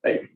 Right.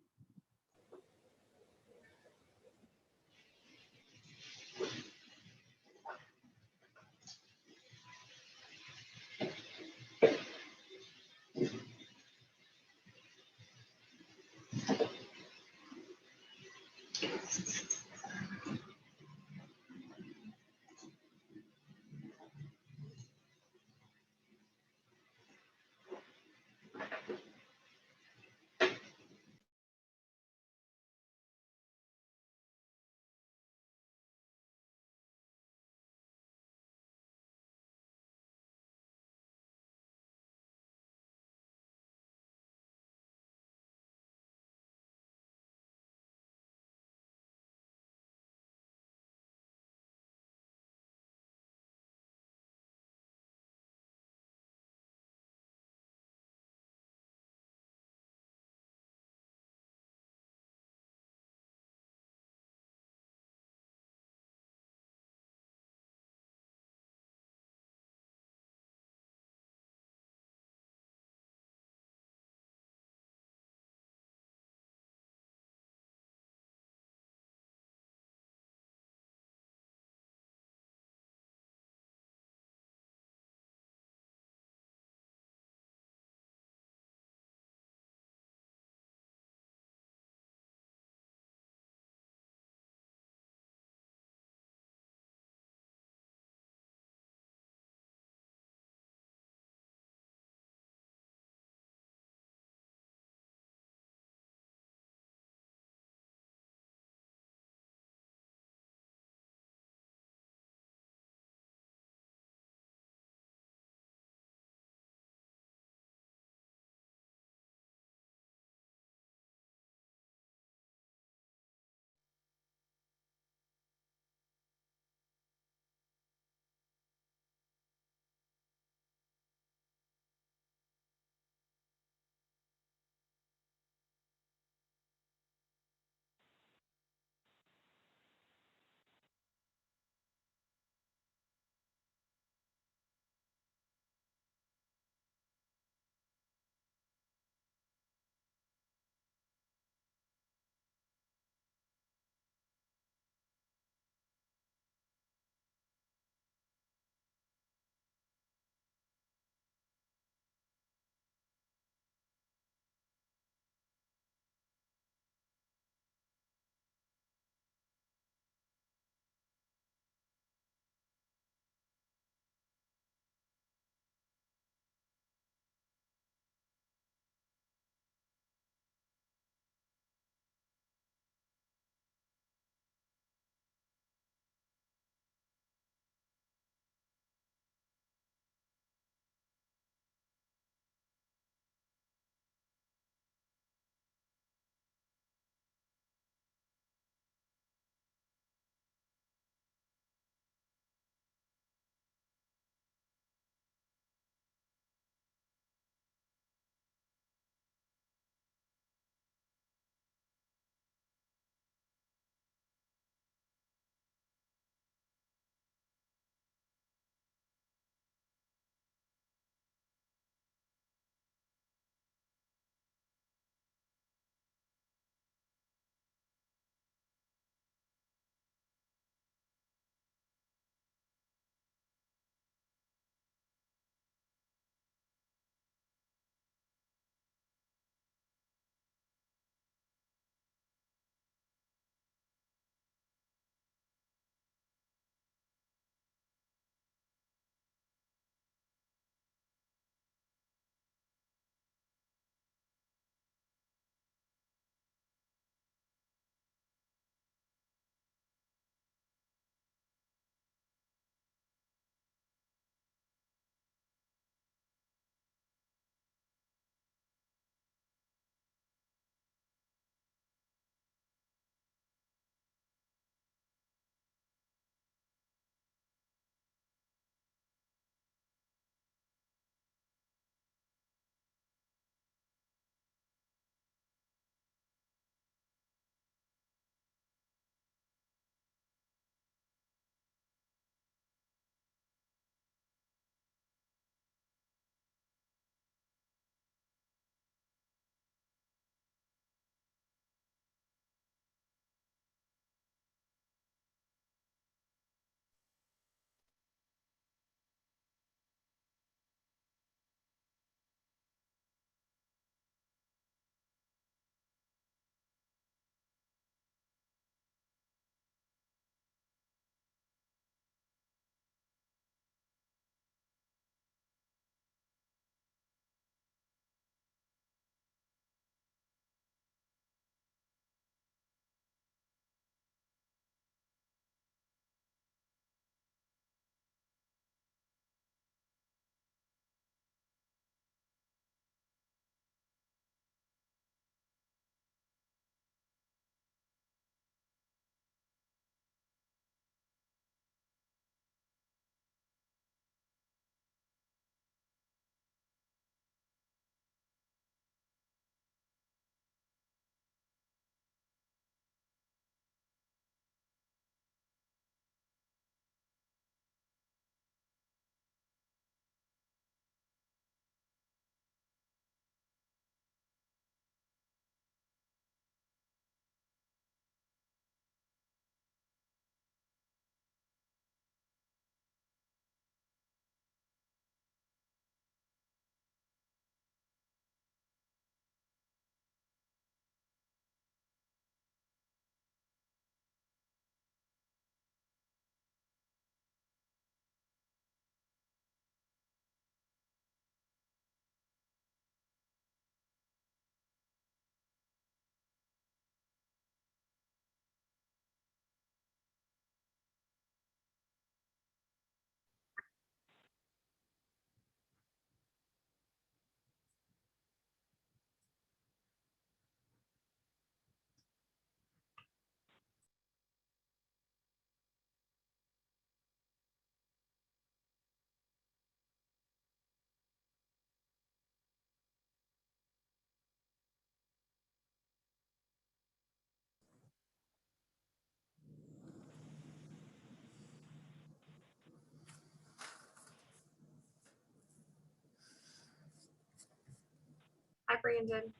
Brandon.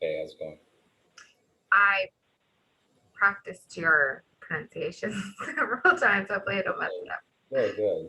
Hey, how's it going? I practiced your pronunciation several times. Hopefully I don't mess it up. Very good.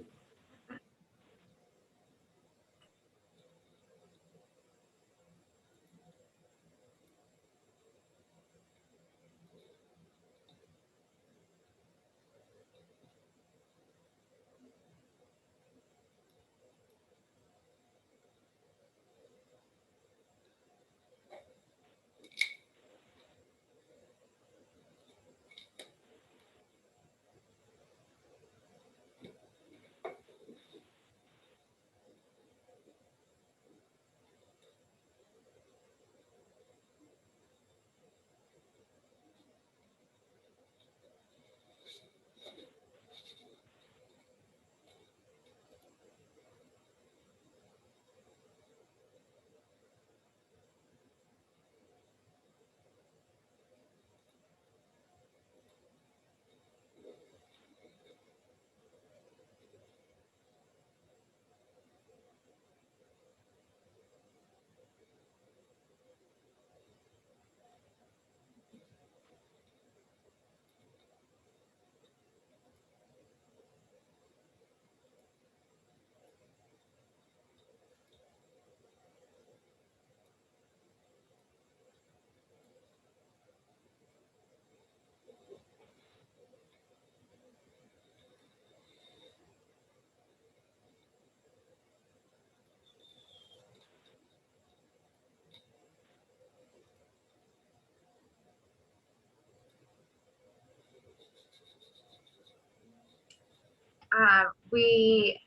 We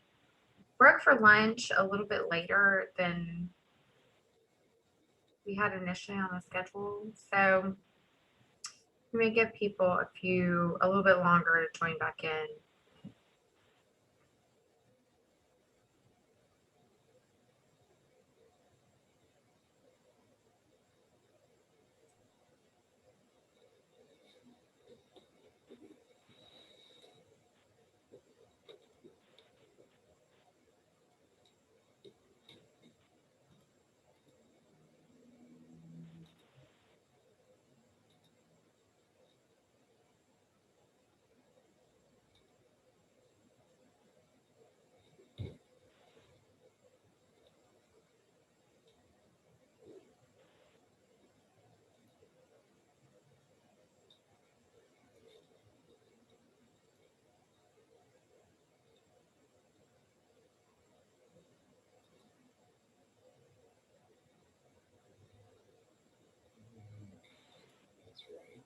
broke for lunch a little bit later than we had initially on the schedule. So we may give people a little bit longer to join back in. That's right.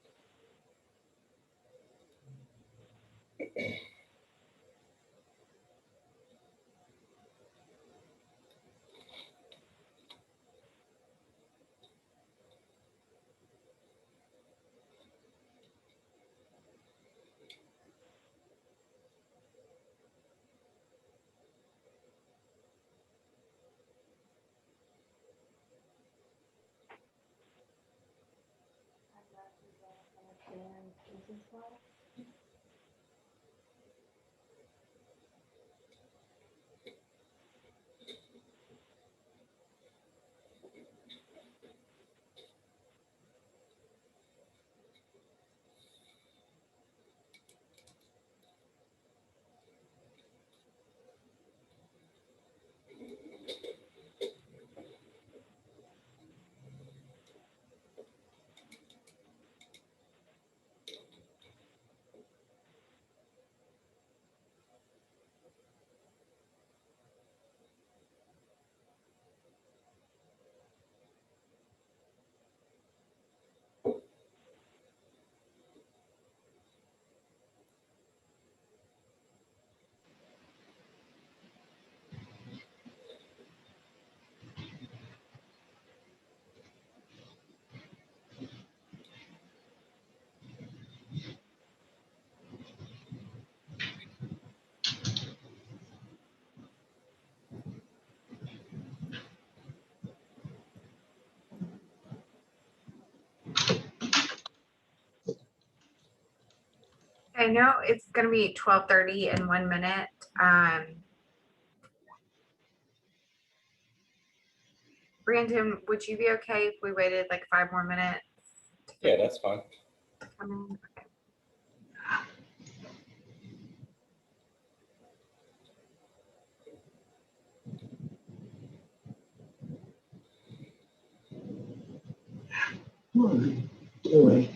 I know it's going to be 12:30 in 1 minute. Brandon, would you be okay if we waited like 5 more minutes? Yeah, that's fine. Come in? Okay. Doing.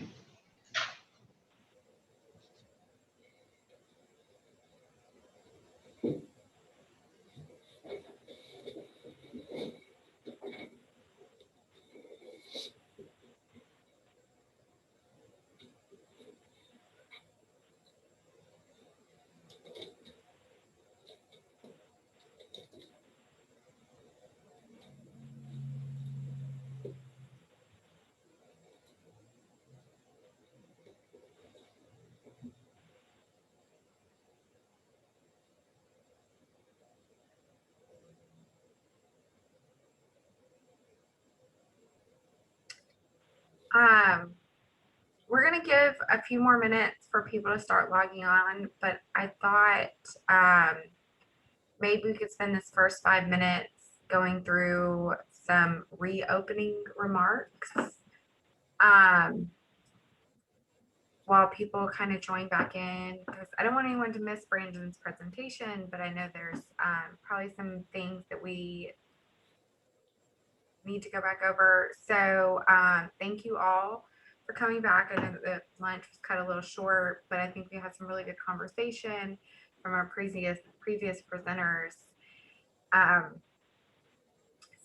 We're gonna give a few more minutes for people to start logging on, but I thought maybe we could spend this first 5 minutes going through some reopening remarks while people kind of join back in, because I don't want anyone to miss Brandon's presentation, but I know there's probably some things that we need to go back over. So thank you all for coming back. I know that the lunch was cut a little short, but I think we had some really good conversation from our previous presenters.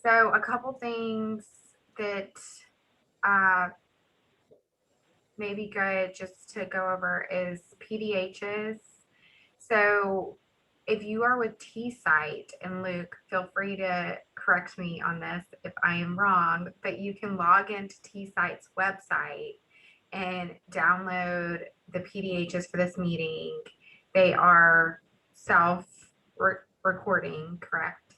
So a couple things that may be good just to go over is PDHs. So if you are with TSITE, and Luke, feel free to correct me on this if I am wrong, but you can log into TSITE's website and download the PDHs for this meeting. They are self-recording, correct?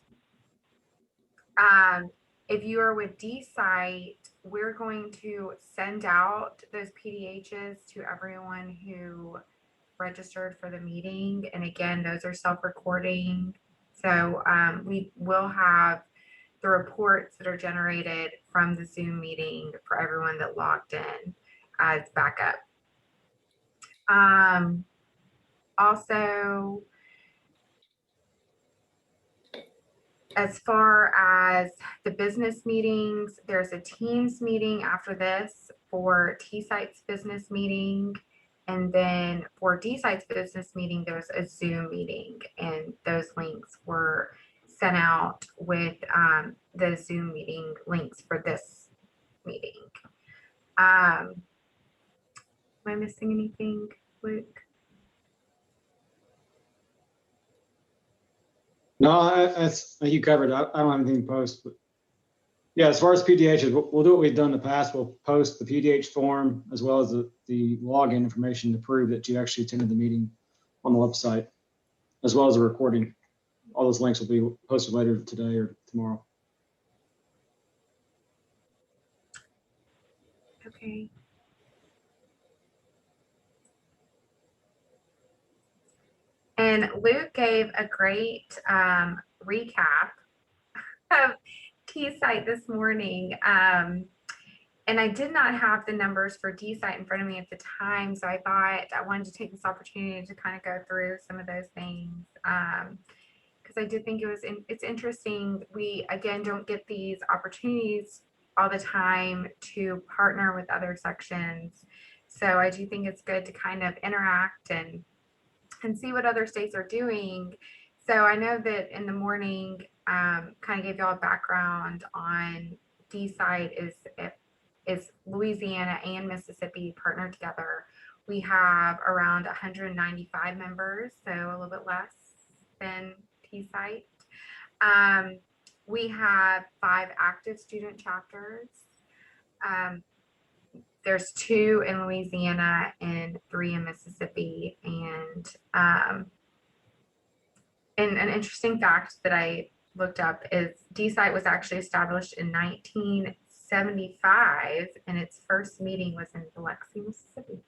If you are with DSITE, we're going to send out those PDHs to everyone who registered for the meeting. And again, those are self-recording. So we will have the reports that are generated from the Zoom meeting for everyone that logged in as backup. Also, as far as the business meetings, there's a Teams meeting after this for TSITE's business meeting. And then for DSITE's business meeting, there's a Zoom meeting, and those links were sent out with the Zoom meeting links for this meeting. Am I missing anything, Luke? No, I think you covered it. I don't have anything to post, but yeah, as far as PDHs, we'll do what we've done in the past. We'll post the PDH form as well as the login information to prove that you actually attended the meeting on the website, as well as a recording. All those links will be posted later today or tomorrow. Okay. And Luke gave a great recap of TSITE this morning. And I did not have the numbers for DSITE in front of me at the time, so I thought I wanted to take this opportunity to kind of go through some of those things, because I did think it's interesting. We, again, don't get these opportunities all the time to partner with other sections. So I do think it's good to kind of interact and see what other states are doing. So I know that in the morning, kind of gave y'all a background on DSITE is Louisiana and Mississippi partnered together. We have around 195 members, so a little bit less than TSITE. We have 5 active student chapters. There's 2 in Louisiana and 3 in Mississippi. And an interesting fact that I looked up is DSITE was actually established in 1975, and its first meeting was in Biloxi, Mississippi.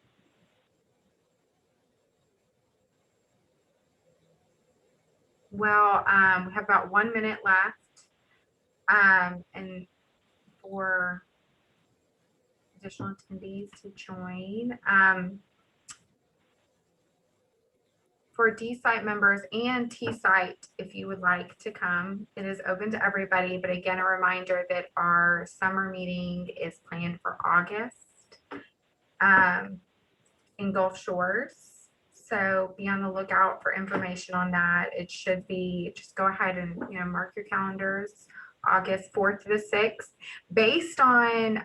Well, we have about 1 minute left. And for additional attendees to join. For DSITE members and TSITE, if you would like to come, it is open to everybody. But again, a reminder that our summer meeting is planned for August in Gulf Shores. So be on the lookout for information on that. It should be, just go ahead and mark your calendars, August 4th to the 6th. Based on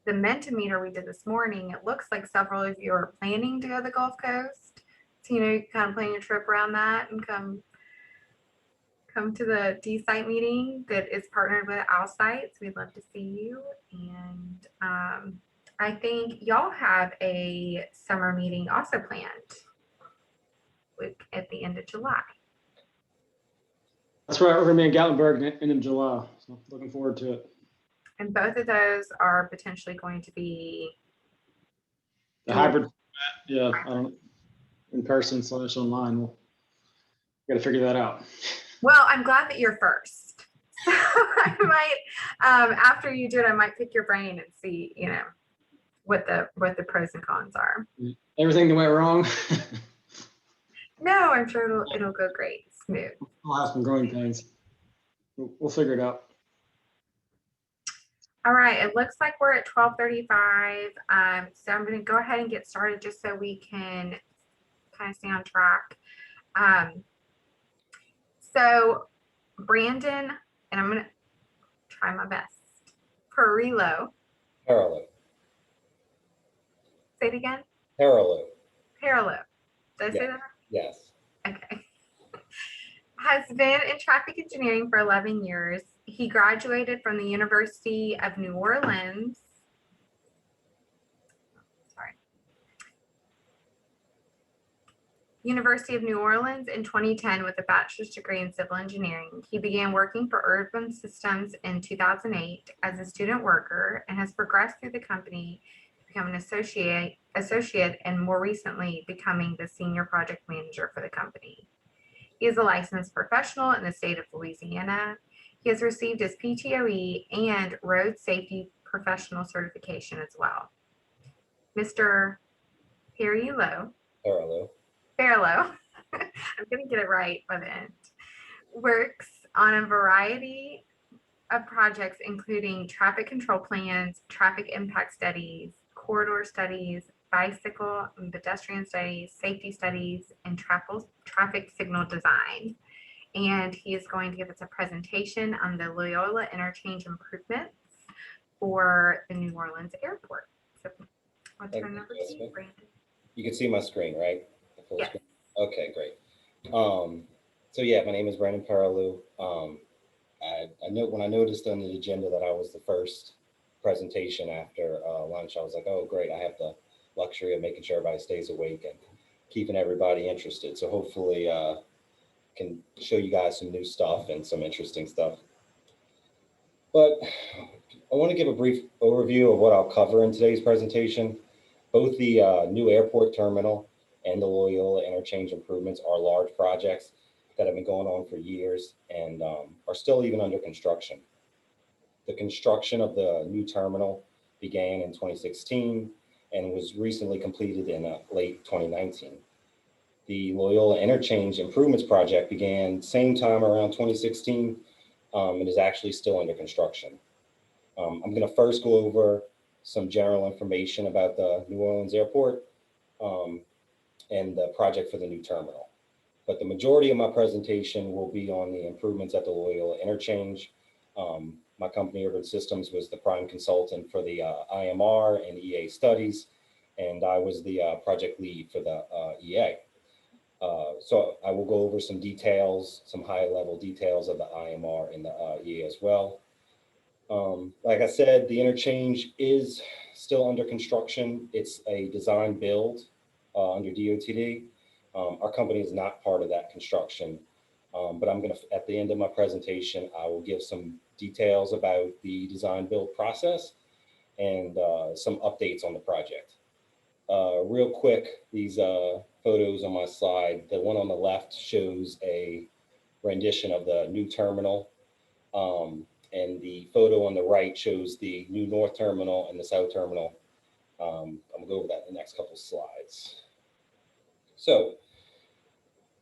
the Mentimeter we did this morning, it looks like several of you are planning to go to the Gulf Coast. So, you kind of plan your trip around that and come to the DSITE meeting that is partnered with TSITE. So we'd love to see you. And I think y'all have a summer meeting also planned at the end of July. That's right. We're gonna be in Gatlinburg end of July. So looking forward to it. And both of those are potentially going to be The hybrid format, yeah, I don't, in person / online. We'll got to figure that out. Well, I'm glad that you're first. So I might, after you do it, I might pick your brain and see, what the pros and cons are. Everything that went wrong. No, I'm sure it'll go great, smooth. We'll have some growing pains. We'll figure it out. All right, it looks like we're at 12:35. So I'm going to go ahead and get started just so we can kind of stay on track. So Brandon, and I'm going to try my best. Perillo. Parallel. Say it again. Parallel. Perillo. Did I say that? Yes. Okay. Has been in traffic engineering for 11 years. He graduated from the University of New Orleans. University of New Orleans in 2010 with a bachelor's degree in civil engineering. He began working for Urban Systems in 2008 as a student worker and has progressed through the company to become an associate, and more recently becoming the senior project manager for the company. He is a licensed professional in the state of Louisiana. He has received his PTOE and road safety professional certification as well. Mr. Perillo. Fairlow, I'm going to get it right by the end, works on a variety of projects, including traffic control plans, traffic impact studies, corridor studies, bicycle and pedestrian studies, safety studies, and traffic signal design. And he is going to give us a presentation on the Loyola interchange improvements for the New Orleans airport. So I'll turn it over to you, Brandon. You can see my screen, right? Yes. Okay, great. So yeah, my name is Brandon Parallel. I know when I noticed on the agenda that I was the first presentation after lunch, I was like, oh great, I have the luxury of making sure everybody stays awake and keeping everybody interested. So hopefully can show you guys some new stuff and some interesting stuff. But I want to give a brief overview of what I'll cover in today's presentation. Both the new airport terminal and the Loyola interchange improvements are large projects that have been going on for years and are still even under construction. The construction of the new terminal began in 2016 and was recently completed in late 2019. The Loyola interchange improvements project began same time around 2016 and is actually still under construction. I'm going to first go over some general information about the New Orleans airport and the project for the new terminal. But the majority of my presentation will be on the improvements at the Loyola interchange. My company, Urban Systems, was the prime consultant for the IMR and EA studies, and I was the project lead for the EA. So I will go over some details, some high-level details of the IMR and the EA as well. Like I said, the interchange is still under construction. It's a design build under DOTD. Our company is not part of that construction, but I'm going to, at the end of my presentation, I will give some details about the design build process and some updates on the project. Real quick, these photos on my slide, the one on the left shows a rendition of the new terminal. And the photo on the right shows the new north terminal and the south terminal. I'm gonna go over that in the next couple slides. So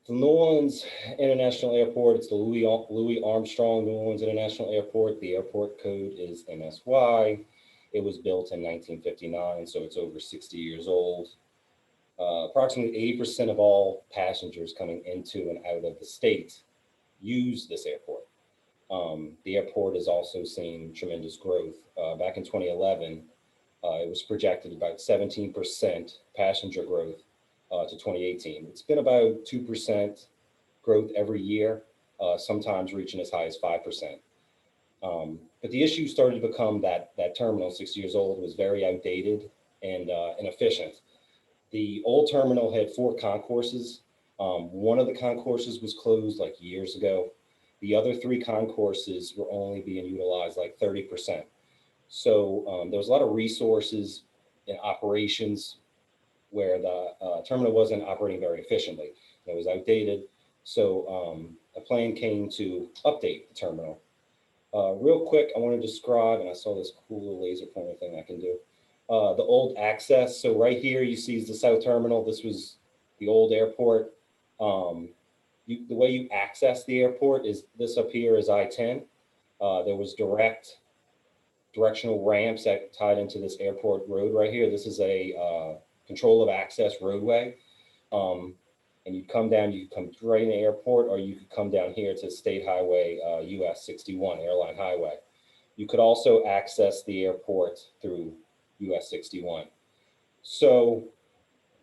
the New Orleans International Airport, it's the Louis Armstrong New Orleans International Airport. The airport code is NSY. It was built in 1959, so it's over 60 years old. Approximately 80% of all passengers coming into and out of the state use this airport. The airport has also seen tremendous growth. Back in 2011, it was projected about 17% passenger growth to 2018. It's been about 2% growth every year, sometimes reaching as high as 5%. But the issue started to become that terminal, 60 years old, was very outdated and inefficient. The old terminal had 4 concourses. One of the concourses was closed like years ago. The other 3 concourses were only being utilized like 30%. So there was a lot of resources and operations where the terminal wasn't operating very efficiently. It was outdated. So a plan came to update the terminal. Real quick, I want to describe, and I saw this cool little laser pointer thing I can do. The old access. So right here, you see is the south terminal. This was the old airport. The way you access the airport is this up here is I-10. There was directional ramps that tied into this airport road right here. This is a control of access roadway. And you come down, you come right in the airport, or you could come down here to State Highway US 61, Airline Highway. You could also access the airport through US 61. So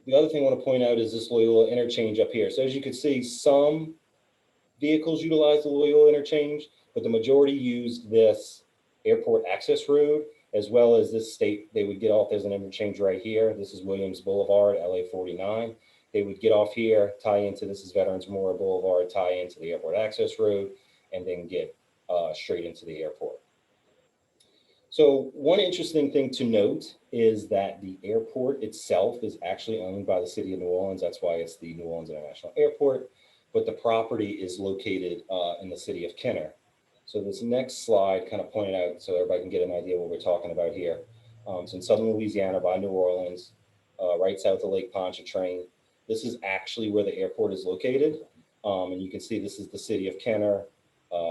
the other thing I want to point out is this Loyola interchange up here. So as you can see, some vehicles utilize the Loyola interchange, but the majority used this airport access road, as well as this state. They would get off, there's an interchange right here. This is Williams Boulevard, LA 49. They would get off here, tie into, this is Veterans Memorial Boulevard, tie into the airport access road, and then get straight into the airport. So one interesting thing to note is that the airport itself is actually owned by the city of New Orleans. That's why it's the New Orleans International Airport, but the property is located in the city of Kenner. So this next slide kind of pointed out so everybody can get an idea what we're talking about here. It's in southern Louisiana by New Orleans, right south of Lake Pontchartrain. This is actually where the airport is located. And you can see this is the city of Kenner.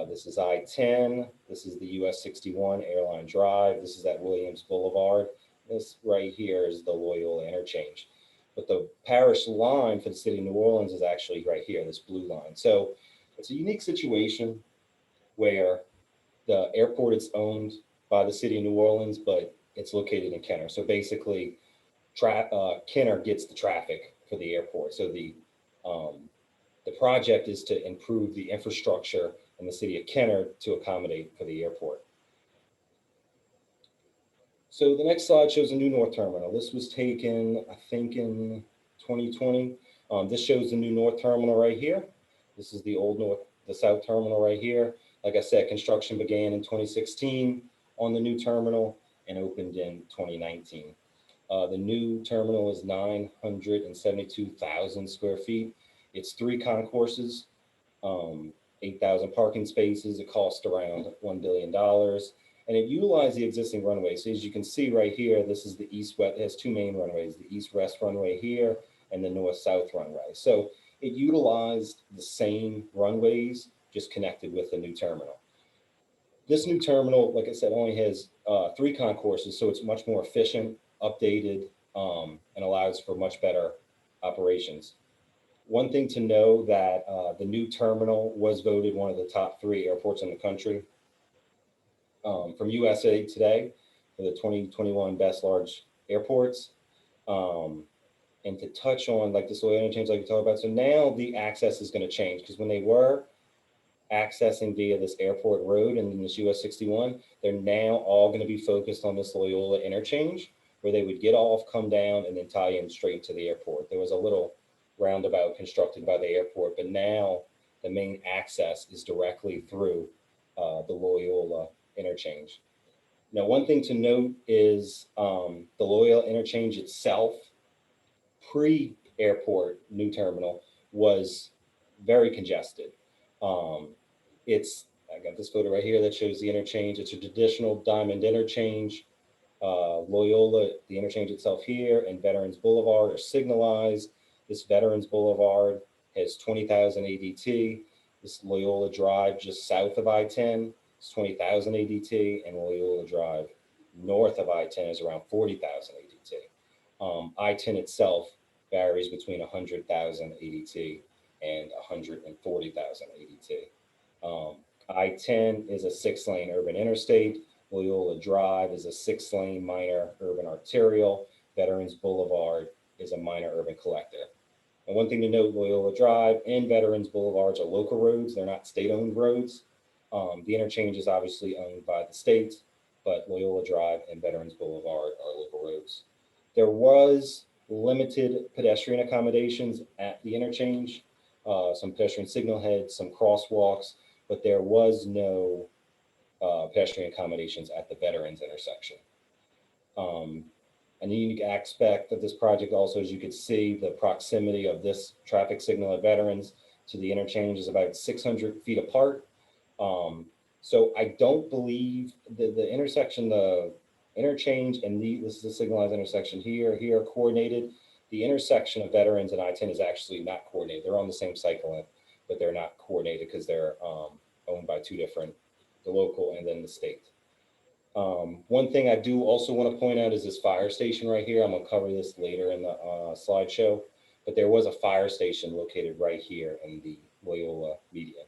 This is I-10. This is the US 61 Airline Drive. This is at Williams Boulevard. This right here is the Loyola interchange. But the parish line for the city of New Orleans is actually right here, this blue line. So it's a unique situation where the airport is owned by the city of New Orleans, but it's located in Kenner. So basically, Kenner gets the traffic for the airport. So the project is to improve the infrastructure in the city of Kenner to accommodate for the airport. So the next slide shows a new north terminal. This was taken, I think, in 2020. This shows the new north terminal right here. This is the old north, the south terminal right here. Like I said, construction began in 2016 on the new terminal and opened in 2019. The new terminal is 972,000 square feet. It's 3 concourses, 8,000 parking spaces. It cost around $1 billion. And it utilized the existing runway. So as you can see right here, this is the east-west, it has 2 main runways, the east-west runway here and the north-south runway. So it utilized the same runways, just connected with the new terminal. This new terminal, like I said, only has 3 concourses, so it's much more efficient, updated, and allows for much better operations. One thing to know that the new terminal was voted one of the top 3 airports in the country from USA Today for the 2021 best large airports. And to touch on like this Loyola interchange, like you talked about, so now the access is going to change because when they were accessing via this airport road and this US 61, they're now all going to be focused on this Loyola interchange where they would get off, come down, and then tie in straight to the airport. There was a little roundabout constructed by the airport, but now the main access is directly through the Loyola interchange. Now, one thing to note is the Loyola interchange itself, pre-airport new terminal, was very congested. It's I got this photo right here that shows the interchange. It's a traditional diamond interchange. Loyola, the interchange itself here, and Veterans Boulevard are signalized. This Veterans Boulevard has 20,000 ADT. This Loyola Drive just south of I-10 is 20,000 ADT, and Loyola Drive north of I-10 is around 40,000 ADT. I-10 itself varies between 100,000 ADT and 140,000 ADT. I-10 is a 6-lane urban interstate. Loyola Drive is a 6-lane minor urban arterial. Veterans Boulevard is a minor urban collector. And one thing to note, Loyola Drive and Veterans Boulevards are local roads. They're not state-owned roads. The interchange is obviously owned by the state, but Loyola Drive and Veterans Boulevard are local roads. There was limited pedestrian accommodations at the interchange, some pedestrian signal heads, some crosswalks, but there was no pedestrian accommodations at the Veterans intersection. A unique aspect of this project also, as you can see, the proximity of this traffic signal at Veterans to the interchange is about 600 feet apart. So I don't believe the intersection, the interchange, and this is a signalized intersection here are coordinated. The intersection of Veterans and I-10 is actually not coordinated. They're on the same cycle length, but they're not coordinated because they're owned by two different, the local and then the state. One thing I do also want to point out is this fire station right here. I'm going to cover this later in the slideshow, but there was a fire station located right here in the Loyola median.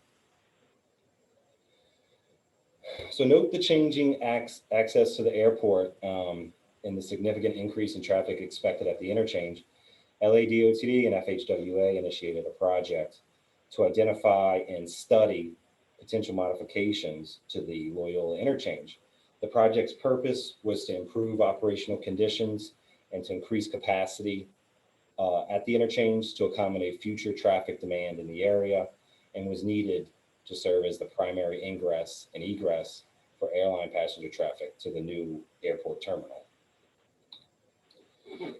So note the changing access to the airport and the significant increase in traffic expected at the interchange. LADOTD and FHWA initiated a project to identify and study potential modifications to the Loyola interchange. The project's purpose was to improve operational conditions and to increase capacity at the interchange to accommodate future traffic demand in the area, and was needed to serve as the primary ingress and egress for airline passenger traffic to the new airport terminal.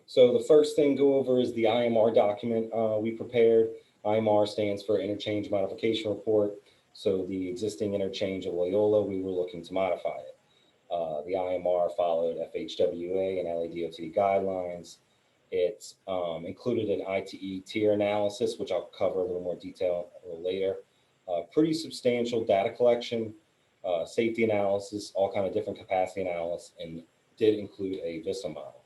So the first thing to go over is the IMR document we prepared. IMR stands for Interchange Modification Report. So the existing interchange of Loyola, we were looking to modify it. The IMR followed FHWA and LADOTD guidelines. It included an ITE tier analysis, which I'll cover a little more detail a little later. Pretty substantial data collection, safety analysis, all kind of different capacity analysis, and did include a VISA model.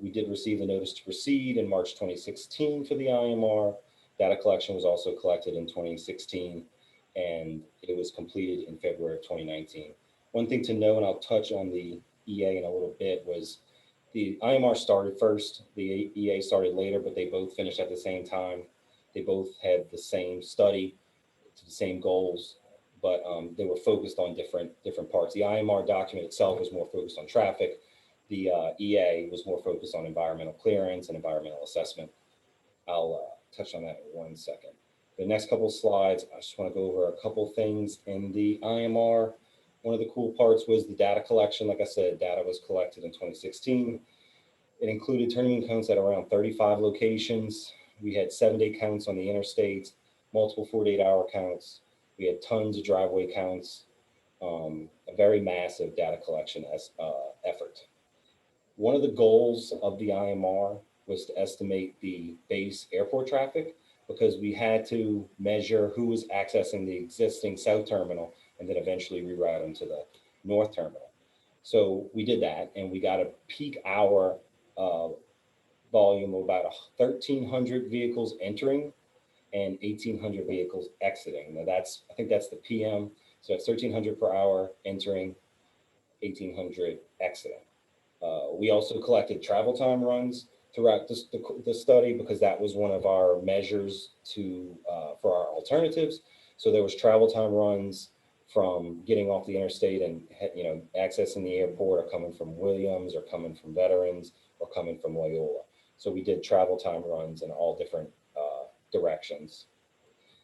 We did receive the notice to proceed in March 2016 for the IMR. Data collection was also collected in 2016, and it was completed in February of 2019. One thing to know, and I'll touch on the EA in a little bit, was the IMR started first, the EA started later, but they both finished at the same time. They both had the same study, the same goals, but they were focused on different parts. The IMR document itself was more focused on traffic. The EA was more focused on environmental clearance and environmental assessment. I'll touch on that in 1 second. The next couple of slides, I just want to go over a couple things in the IMR. One of the cool parts was the data collection. Like I said, data was collected in 2016. It included turning counts at around 35 locations. We had 7-day counts on the interstate, multiple 48-hour counts. We had tons of driveway counts, a very massive data collection effort. One of the goals of the IMR was to estimate the base airport traffic, because we had to measure who was accessing the existing south terminal and then eventually reroute them to the north terminal. So we did that, and we got a peak hour volume of about 1,300 vehicles entering and 1,800 vehicles exiting. Now I think that's the PM. So that's 1,300 per hour entering, 1,800 exiting. We also collected travel time runs throughout the study, because that was one of our measures for our alternatives. So there was travel time runs from getting off the interstate and accessing the airport, or coming from Williams, or coming from Veterans, or coming from Loyola. So we did travel time runs in all different directions.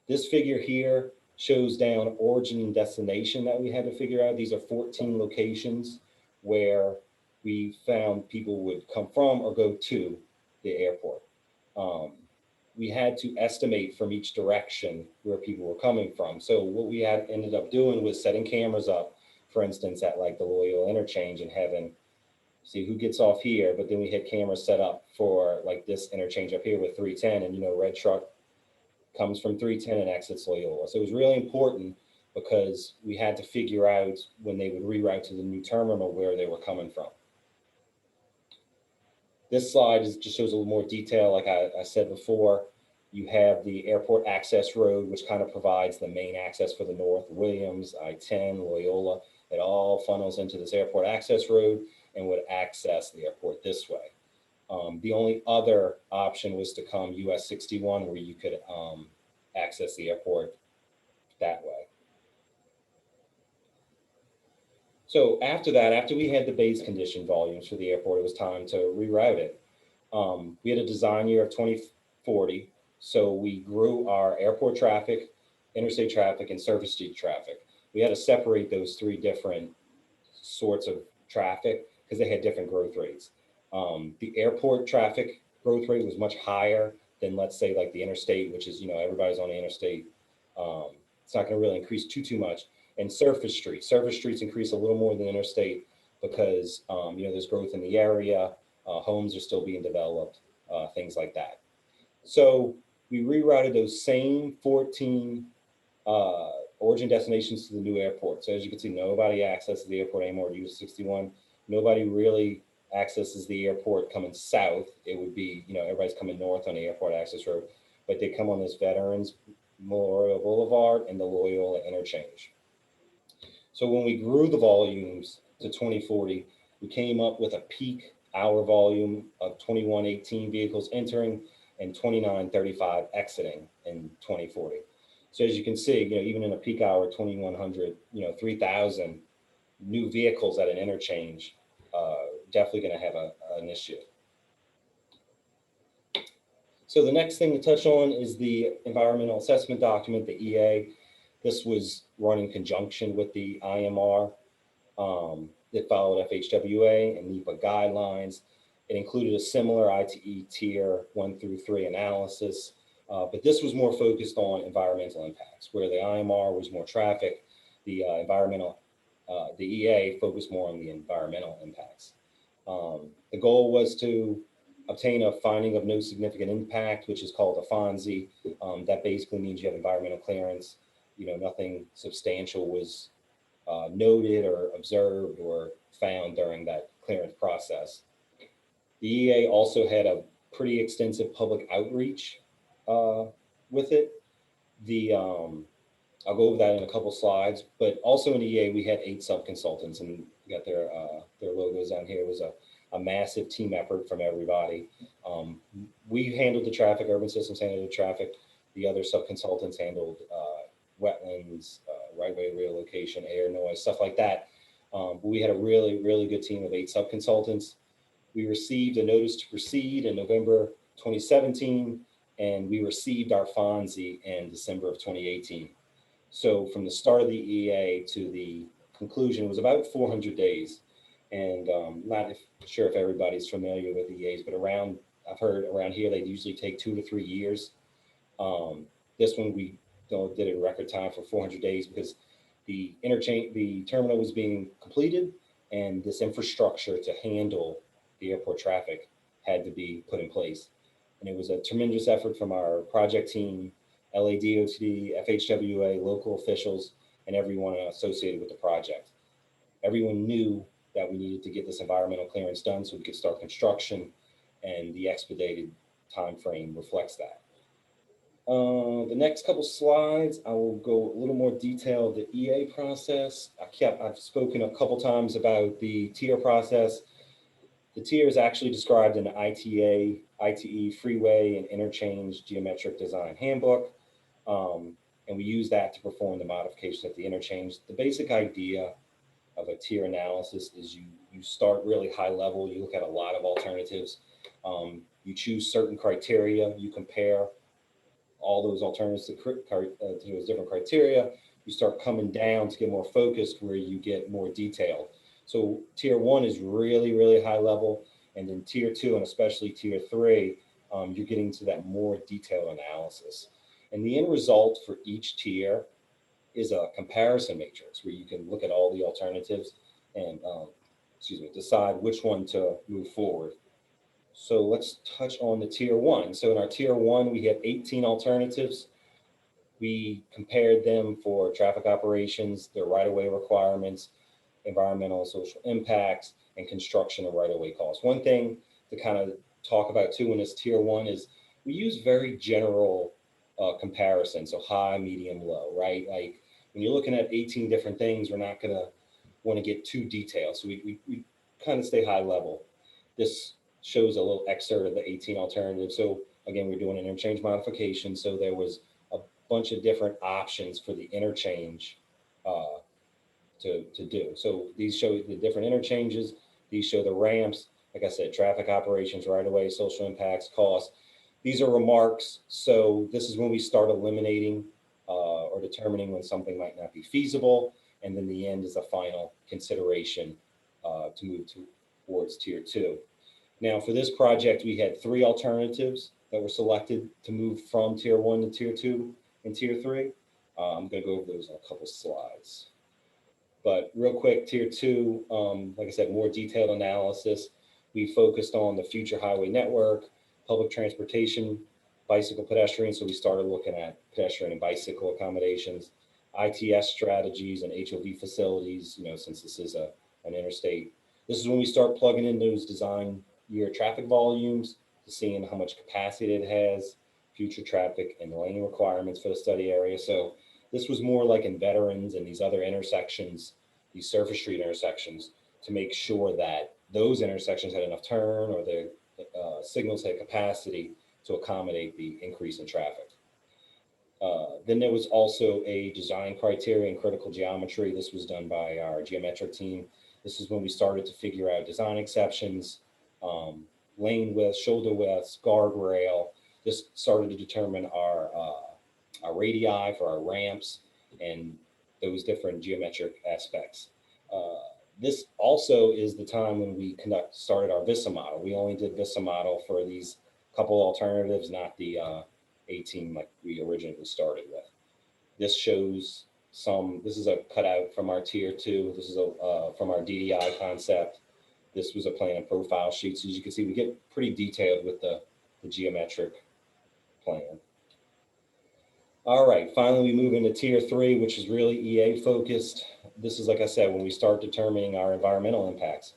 This figure here shows down origin and destination that we had to figure out. These are 14 locations where we found people would come from or go to the airport. we had to estimate from each direction where people were coming from. So what we had ended up doing was setting cameras up, for instance, at like the Loyola interchange and having, see who gets off here, but then we had cameras set up for like this interchange up here with 310, and red truck comes from 310 and exits Loyola. So it was really important because we had to figure out when they would reroute to the new terminal where they were coming from. This slide just shows a little more detail. Like I said before, you have the airport access road, which kind of provides the main access for the north, Williams, I-10, Loyola. It all funnels into this airport access road and would access the airport this way. The only other option was to come US 61, where you could access the airport that way. So after that, after we had the base condition volumes for the airport, it was time to reroute it. We had a design year of 2040, so we grew our airport traffic, interstate traffic, and surface street traffic. We had to separate those three different sorts of traffic because they had different growth rates. The airport traffic growth rate was much higher than, let's say, like the interstate, which is, everybody's on the interstate. It's not going to really increase too much. And surface streets increase a little more than interstate because, there's growth in the area. Homes are still being developed, things like that. So we rerouted those same 14 origin destinations to the new airport. So as you can see, nobody accesses the airport anymore to US 61. Nobody really accesses the airport coming south. It would be, everybody's coming north on the airport access road, but they come on this Veterans Memorial Boulevard and the Loyola interchange. So when we grew the volumes to 2040, we came up with a peak hour volume of 2118 vehicles entering and 2935 exiting in 2040. So as you can see, even in a peak hour, 2100, 3000 new vehicles at an interchange, definitely going to have an issue. So the next thing to touch on is the environmental assessment document, the EA. This was run in conjunction with the IMR. It followed FHWA and NEPA guidelines. It included a similar ITE tier 1 through 3 analysis, but this was more focused on environmental impacts, where the IMR was more traffic, the the EA focused more on the environmental impacts. The goal was to obtain a finding of no significant impact, which is called a FONSI. That basically means you have environmental clearance. Nothing substantial was noted or observed or found during that clearance process. The EA also had a pretty extensive public outreach with it. I'll go over that in a couple slides, but also in the EA, we had 8 sub-consultants, and we got their logos down here. It was a massive team effort from everybody. We handled the traffic, Urban Systems handled the traffic. The other sub-consultants handled wetlands, right-way relocation, air noise, stuff like that. But we had a really, really good team of 8 sub-consultants. We received a notice to proceed in November 2017, and we received our FONSI in December of 2018. So from the start of the EA to the conclusion was about 400 days. And not sure if everybody's familiar with EAs, but I've heard around here, they usually take 2 to 3 years. This one we did it in record time for 400 days because the terminal was being completed, and this infrastructure to handle the airport traffic had to be put in place. And it was a tremendous effort from our project team, LADOT, FHWA, local officials, and everyone associated with the project. Everyone knew that we needed to get this environmental clearance done so we could start construction, and the expedited time frame reflects that. The next couple slides, I will go a little more detail of the EA process. I've spoken a couple times about the tier process. The tier is actually described in the ITE freeway and interchange geometric design handbook. And we use that to perform the modification at the interchange. The basic idea of a tier analysis is you start really high level, you look at a lot of alternatives, you choose certain criteria, you compare all those alternatives to those different criteria, you start coming down to get more focused where you get more detailed. So tier 1 is really, really high level, and then tier 2 and especially tier 3 you're getting to that more detailed analysis. And the end result for each tier is a comparison matrix where you can look at all the alternatives and decide which one to move forward. So let's touch on the tier one. So in our tier one, we have 18 alternatives. We compared them for traffic operations, their right-of-way requirements, environmental and social impacts, and construction and right-of-way costs. One thing to kind of talk about too in this tier one is we use very general comparison, so high, medium, low, right? Like when you're looking at 18 different things, we're not going to want to get too detailed. So we kind of stay high level. This shows a little excerpt of the 18 alternatives. So again, we're doing an interchange modification. So there was a bunch of different options for the interchange to do. So these show the different interchanges. These show the ramps. Like I said, traffic operations, right away, social impacts, costs. These are remarks. So this is when we start eliminating or determining when something might not be feasible. And then the end is a final consideration to move towards tier two. Now for this project, we had 3 alternatives that were selected to move from tier one to tier two and tier three. I'm gonna go over those in a couple slides. But real quick, tier two, like I said, more detailed analysis. We focused on the future highway network, public transportation, bicycle pedestrian. So we started looking at pedestrian and bicycle accommodations, ITS strategies and HOV facilities, since this is an interstate. This is when we start plugging in those design year traffic volumes to seeing how much capacity it has, future traffic and lane requirements for the study area. So this was more like in veterans and these other intersections, these surface street intersections, to make sure that those intersections had enough turn or the signals had capacity to accommodate the increase in traffic. Then there was also a design criteria and critical geometry. This was done by our geometric team. This is when we started to figure out design exceptions, lane width, shoulder widths, guardrail. This started to determine our radii for our ramps and those different geometric aspects. This also is the time when we started our VISTA model. We only did VISTA model for these couple alternatives, not the 18 like we originally started with. This shows this is a cutout from our tier two. This is from our DDI concept. This was a plan and profile sheet. So as you can see, we get pretty detailed with the geometric plan. All right, finally, we move into tier three, which is really EA focused. This is, like I said, when we start determining our environmental impacts.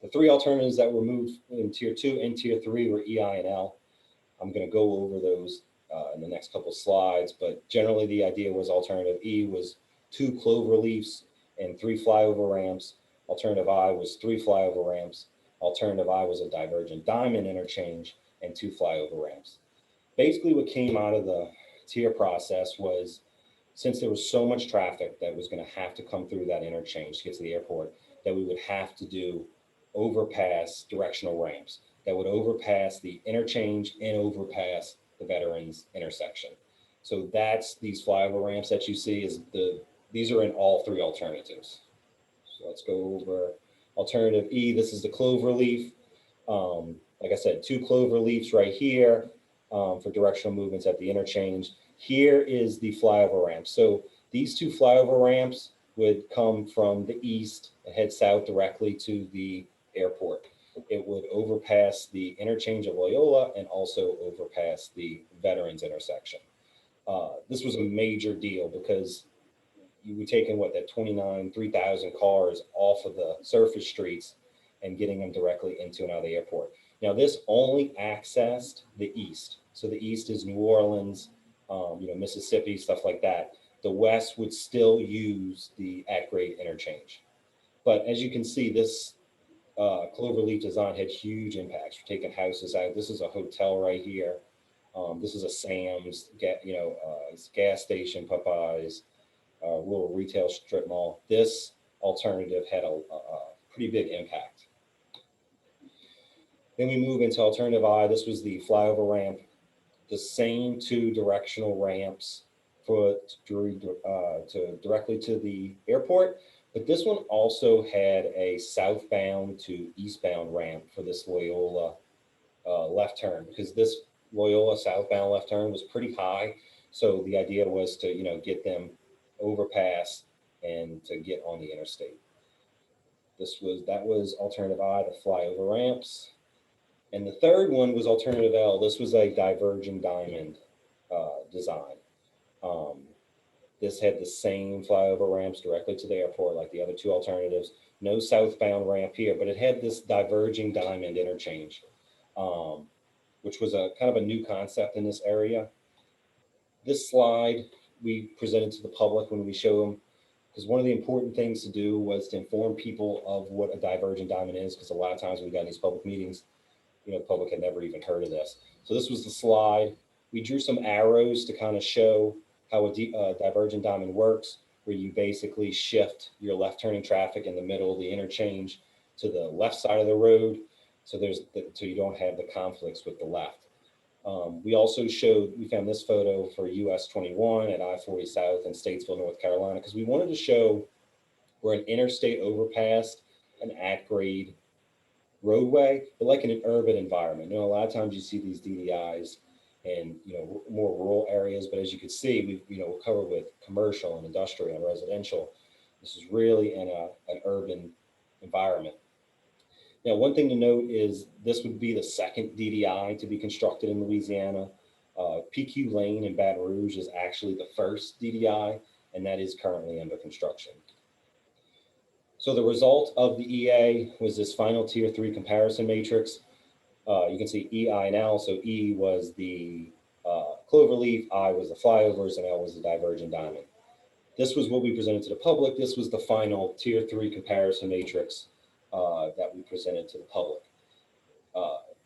The 3 alternatives that were moved in tier two and tier three were EI and L. I'm gonna go over those in the next couple of slides, but generally the idea was alternative E was 2 clover leaves and 3 flyover ramps. Alternative I was 3 flyover ramps. Alternative I was a divergent diamond interchange and 2 flyover ramps. Basically what came out of the tier process was, since there was so much traffic that was going to have to come through that interchange to get to the airport, that we would have to do overpass directional ramps that would overpass the interchange and overpass the veterans intersection. So that's these flyover ramps that you see these are in all 3 alternatives. So let's go over alternative E. This is the clover leaf. Like I said, 2 clover leaves right here for directional movements at the interchange. Here is the flyover ramp. So these 2 flyover ramps would come from the east and head south directly to the airport. It would overpass the interchange of Loyola and also overpass the veterans intersection. This was a major deal because you were taking that 3,000 cars off of the surface streets and getting them directly into and out of the airport. Now this only accessed the east. So the east is New Orleans, Mississippi, stuff like that. The west would still use the at-grade interchange. But as you can see, this cloverleaf design had huge impacts. We're taking houses out. This is a hotel right here. This is a Sam's, gas station, Popeyes, little retail strip mall. This alternative had a pretty big impact. Then we move into alternative I. This was the flyover ramp. The same 2 directional ramps directly to the airport, but this one also had a southbound to eastbound ramp for this Loyola left turn, because this Loyola southbound left turn was pretty high. So the idea was to, get them overpass and to get on the interstate. That was alternative I, the flyover ramps. And the third one was alternative L. This was a diverging diamond design. This had the same flyover ramps directly to the airport like the other two alternatives. No southbound ramp here, but it had this diverging diamond interchange, which was a kind of a new concept in this area. This slide we presented to the public when we show them, because one of the important things to do was to inform people of what a divergent diamond is, because a lot of times when we got in these public meetings, the public had never even heard of this. So this was the slide. We drew some arrows to kind of show how a divergent diamond works, where you basically shift your left turning traffic in the middle of the interchange to the left side of the road. So so you don't have the conflicts with the left. We also we found this photo for US 21 at I-40 South in Statesville, North Carolina, because we wanted to show where an interstate overpass, an at-grade roadway, but like in an urban environment. A lot of times you see these DDIs in, more rural areas, but as you can see, we're covered with commercial and industrial and residential. This is really in an urban environment. Now, one thing to note is this would be the second DDI to be constructed in Louisiana. PQ Lane in Baton Rouge is actually the first DDI, and that is currently under construction. So the result of the EA was this final tier 3 comparison matrix. You can see E, I, and L. So E was the cloverleaf, I was the flyovers, and L was the divergent diamond. This was what we presented to the public. This was the final tier 3 comparison matrix that we presented to the public.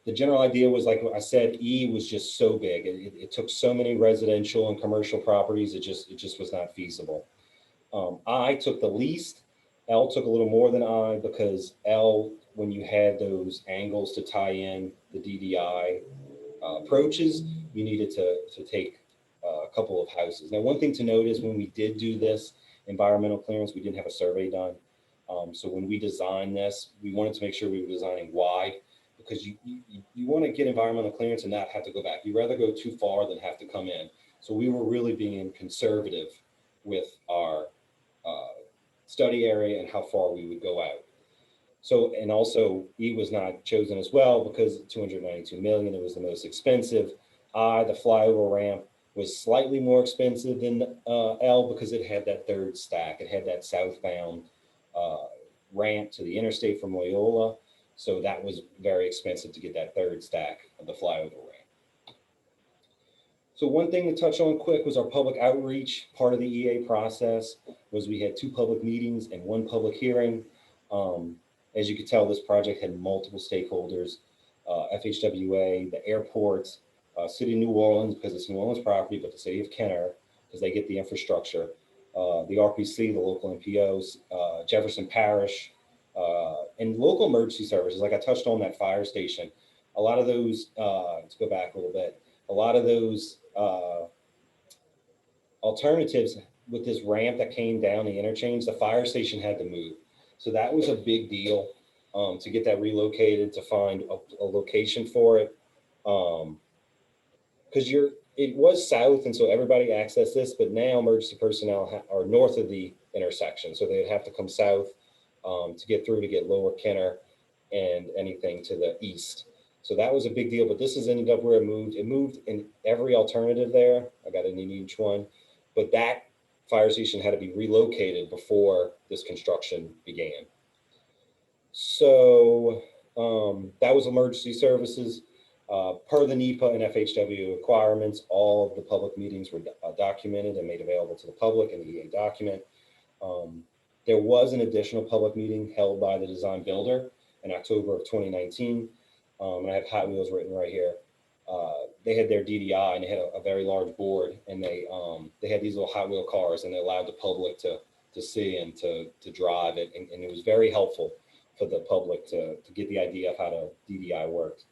The general idea was, like I said, E was just so big. It took so many residential and commercial properties. It just was not feasible. I took the least. L took a little more than I, because L, when you had those angles to tie in the DDI approaches, you needed to take a couple of houses. Now, one thing to note is when we did do this environmental clearance, we didn't have a survey done. So when we designed this, we wanted to make sure we were designing wide, because you want to get environmental clearance and not have to go back. You'd rather go too far than have to come in. So we were really being conservative with our study area and how far we would go out. So, and also E was not chosen as well because 292 million, it was the most expensive. I, the flyover ramp, was slightly more expensive than L because it had that third stack. It had that southbound ramp to the interstate from Loyola. So that was very expensive to get that third stack of the flyover ramp. So one thing to touch on quick was our public outreach. Part of the EA process was we had 2 public meetings and 1 public hearing. As you could tell, this project had multiple stakeholders, FHWA, the airports, City of New Orleans, because it's New Orleans property, but the City of Kenner, because they get the infrastructure, the RPC, the local NPOs, Jefferson Parish, and local emergency services. Like I touched on that fire station. A lot of those, let's go back a little bit, a lot of those alternatives with this ramp that came down the interchange, the fire station had to move. So that was a big deal to get that relocated, to find a location for it. Because it was south, and so everybody accessed this, but now emergency personnel are north of the intersection. So they'd have to come south to get through, to get Lower Kenner and anything to the east. So that was a big deal, but this is ended up where it moved. It moved in every alternative there. I got it in each one, but that fire station had to be relocated before this construction began. So that was emergency services. Per the NEPA and FHW requirements, all of the public meetings were documented and made available to the public in the EA document. There was an additional public meeting held by the design builder in October of 2019. And I have Hot Wheels written right here. They had their DDI and they had a very large board, and they had these little Hot Wheel cars, and they allowed the public to see and to drive it. And it was very helpful for the public to get the idea of how the DDI worked.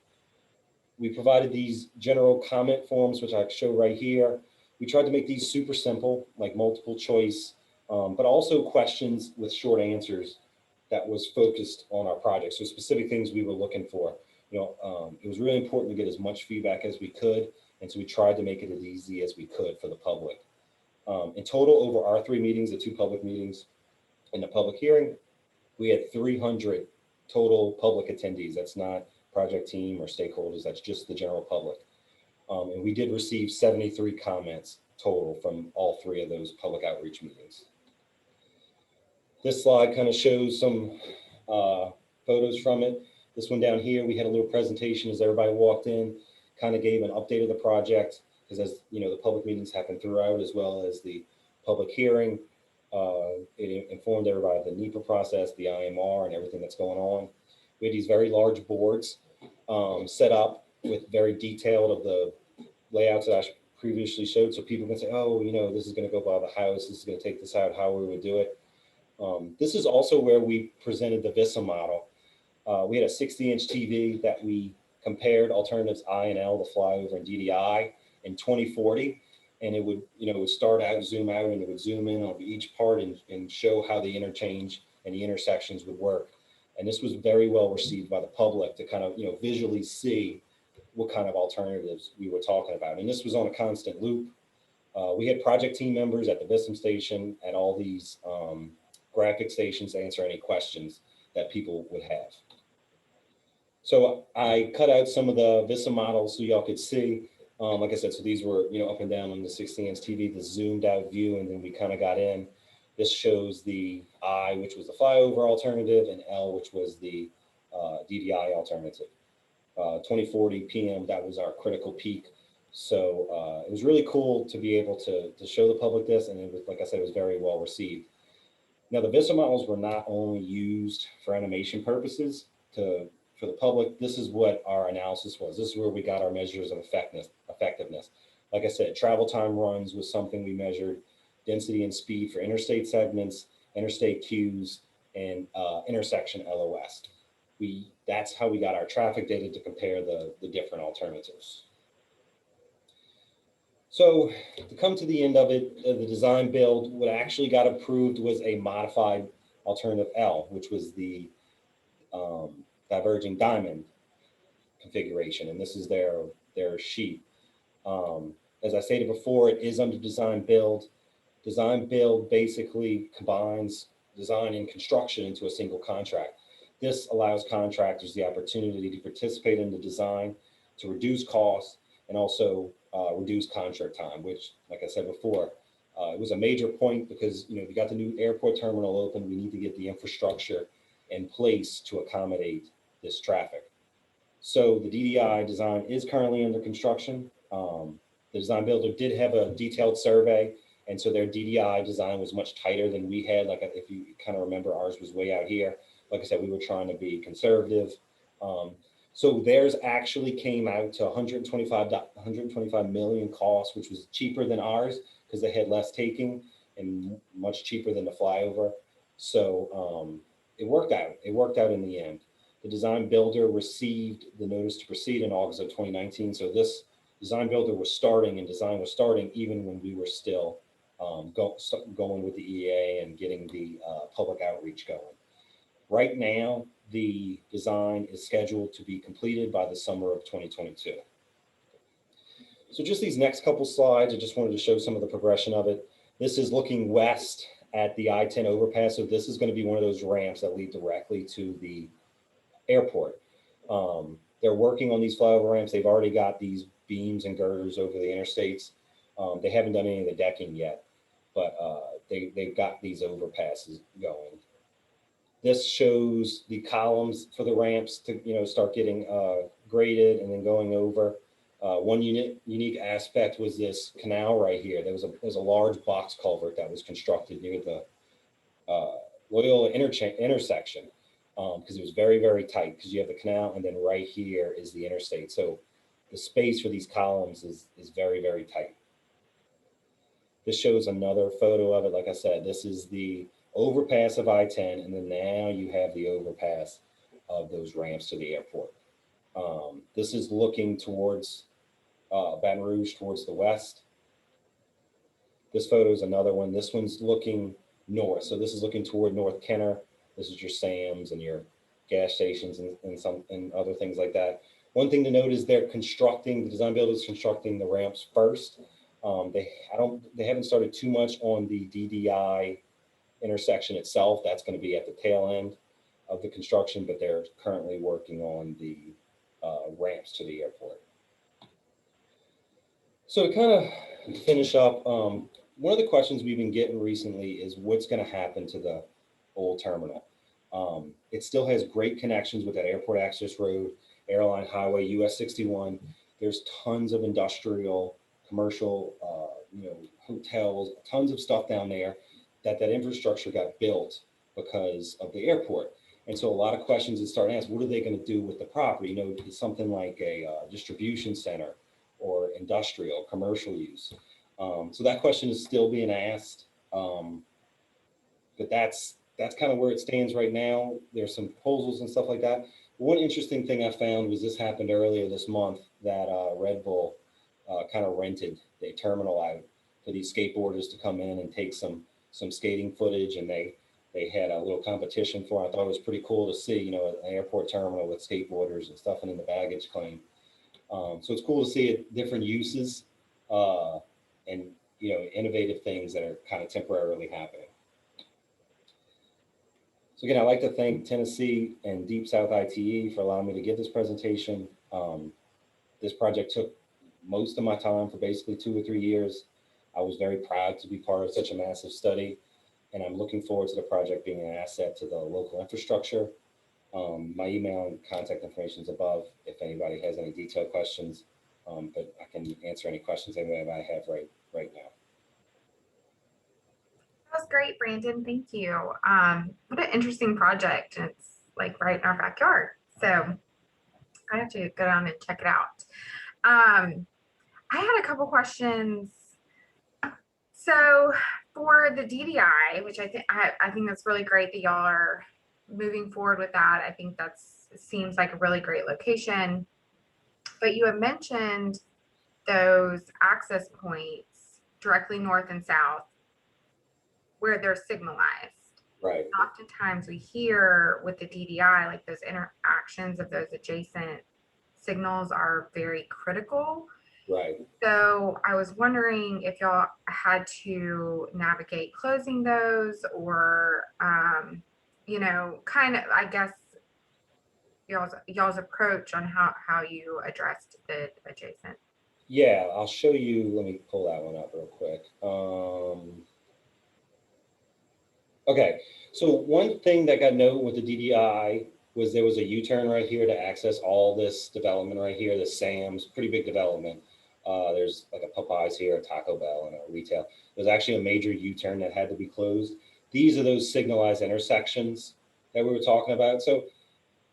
We provided these general comment forms, which I show right here. We tried to make these super simple, like multiple choice, but also questions with short answers that was focused on our project. So specific things we were looking for. It was really important to get as much feedback as we could. And so we tried to make it as easy as we could for the public. In total, over our 3 meetings, the 2 public meetings and the public hearing, we had 300 total public attendees. That's not project team or stakeholders, that's just the general public. And we did receive 73 comments total from all 3 of those public outreach meetings. This slide kind of shows some photos from it. This one down here, we had a little presentation as everybody walked in, kind of gave an update of the project, because as you know, the public meetings happen throughout, as well as the public hearing. It informed everybody of the NEPA process, the IMR, and everything that's going on. We had these very large boards set up with very detailed of the layouts that I previously showed, so people can say, oh, this is going to go by the house, this is going to take this out, how we would do it. This is also where we presented the VISA model. We had a 60-inch TV that we compared alternatives I and L, the flyover, and DDI in 2040. And it would, it would start out, zoom out, and it would zoom in on each part and show how the interchange and the intersections would work. And this was very well received by the public to kind of, visually see what kind of alternatives we were talking about. And this was on a constant loop. We had project team members at the VISM station, at all these graphic stations, to answer any questions that people would have. So I cut out some of the VISA models so y'all could see. Like I said, so these were, up and down on the 60-inch TV, the zoomed out view, and then we kind of got in. This shows the I, which was the flyover alternative, and L, which was the DDI alternative. 2040 PM, that was our critical peak. So it was really cool to be able to show the public this, and it was, like I said, it was very well received. Now, the VISA models were not only used for animation purposes for the public. This is what our analysis was. This is where we got our measures of effectiveness. Like I said, travel time runs was something we measured, density and speed for interstate segments, interstate queues, and intersection LOS. That's how we got our traffic data to compare the different alternatives. So to come to the end of it, the design build, what actually got approved was a modified alternative L, which was the diverging diamond configuration. And this is their sheet. As I stated before, it is under design build. Design build basically combines design and construction into a single contract. This allows contractors the opportunity to participate in the design, to reduce costs, and also reduce contract time, which, like I said before, it was a major point because, we got the new airport terminal open. We need to get the infrastructure in place to accommodate this traffic. So the DDI design is currently under construction. The design builder did have a detailed survey, and so their DDI design was much tighter than we had. Like, if you kind of remember, ours was way out here. Like I said, we were trying to be conservative. So theirs actually came out to 125 million cost, which was cheaper than ours because they had less taking and much cheaper than the flyover. So it worked out. It worked out in the end. The design builder received the notice to proceed in August of 2019. So this design builder was starting, and design was starting even when we were still going with the EA and getting the public outreach going. Right now, the design is scheduled to be completed by the summer of 2022. So just these next couple slides, I just wanted to show some of the progression of it. This is looking west at the I-10 overpass. So this is going to be one of those ramps that lead directly to the airport. They're working on these flyover ramps. They've already got these beams and girders over the interstates. They haven't done any of the decking yet, but they've got these overpasses going. This shows the columns for the ramps to start getting graded and then going over. One unique aspect was this canal right here. There was a large box culvert that was constructed near the Loyola intersection because it was very, very tight because you have the canal and then right here is the interstate. So the space for these columns is very, very tight. This shows another photo of it. Like I said, this is the overpass of I-10, and then now you have the overpass of those ramps to the airport. This is looking towards Baton Rouge, towards the west. This photo is another one. This one's looking north. So this is looking toward North Kenner. This is your Sam's and your gas stations and other things like that. One thing to note is the design builder is constructing the ramps first. They haven't started too much on the DDI intersection itself. That's going to be at the tail end of the construction, but they're currently working on the ramps to the airport. So to kind of finish up, one of the questions we've been getting recently is what's going to happen to the old terminal. It still has great connections with that airport access road, airline highway, US 61. There's tons of industrial, commercial, hotels, tons of stuff down there that infrastructure got built because of the airport. And so a lot of questions are starting to ask, what are they going to do with the property? It's something like a distribution center or industrial, commercial use. So that question is still being asked. But that's kind of where it stands right now. There's some proposals and stuff like that. One interesting thing I found was this happened earlier this month that Red Bull kind of rented the terminal out for these skateboarders to come in and take some skating footage, and they had a little competition for it. I thought it was pretty cool to see, an airport terminal with skateboarders and stuff in the baggage claim. So it's cool to see different uses and innovative things that are kind of temporarily happening. So again, I'd like to thank Tennessee and Deep South ITE for allowing me to give this presentation. This project took most of my time for basically 2 or 3 years. I was very proud to be part of such a massive study, and I'm looking forward to the project being an asset to the local infrastructure. My email and contact information is above if anybody has any detailed questions, but I can answer any questions anybody might have right now. That was great, Brandon. Thank you. What an interesting project. And it's like right in our backyard. So I have to go down and check it out. I had a couple questions. So for the DDI, which I think that's really great that y'all are moving forward with that. I think seems like a really great location. But you have mentioned those access points directly north and south where they're signalized. Right. Oftentimes we hear with the DDI, like those interactions of those adjacent signals are very critical. Right. So I was wondering if y'all had to navigate closing those or, kind of, I guess, y'all's approach on how you addressed the adjacent. Yeah, I'll show you. Let me pull that one up real quick. Okay, so one thing that got noted with the DDI was there was a U-turn right here to access all this development right here, the Sam's, pretty big development. There's like a Popeyes here, a Taco Bell, and a retail. There's actually a major U-turn that had to be closed. These are those signalized intersections that we were talking about. So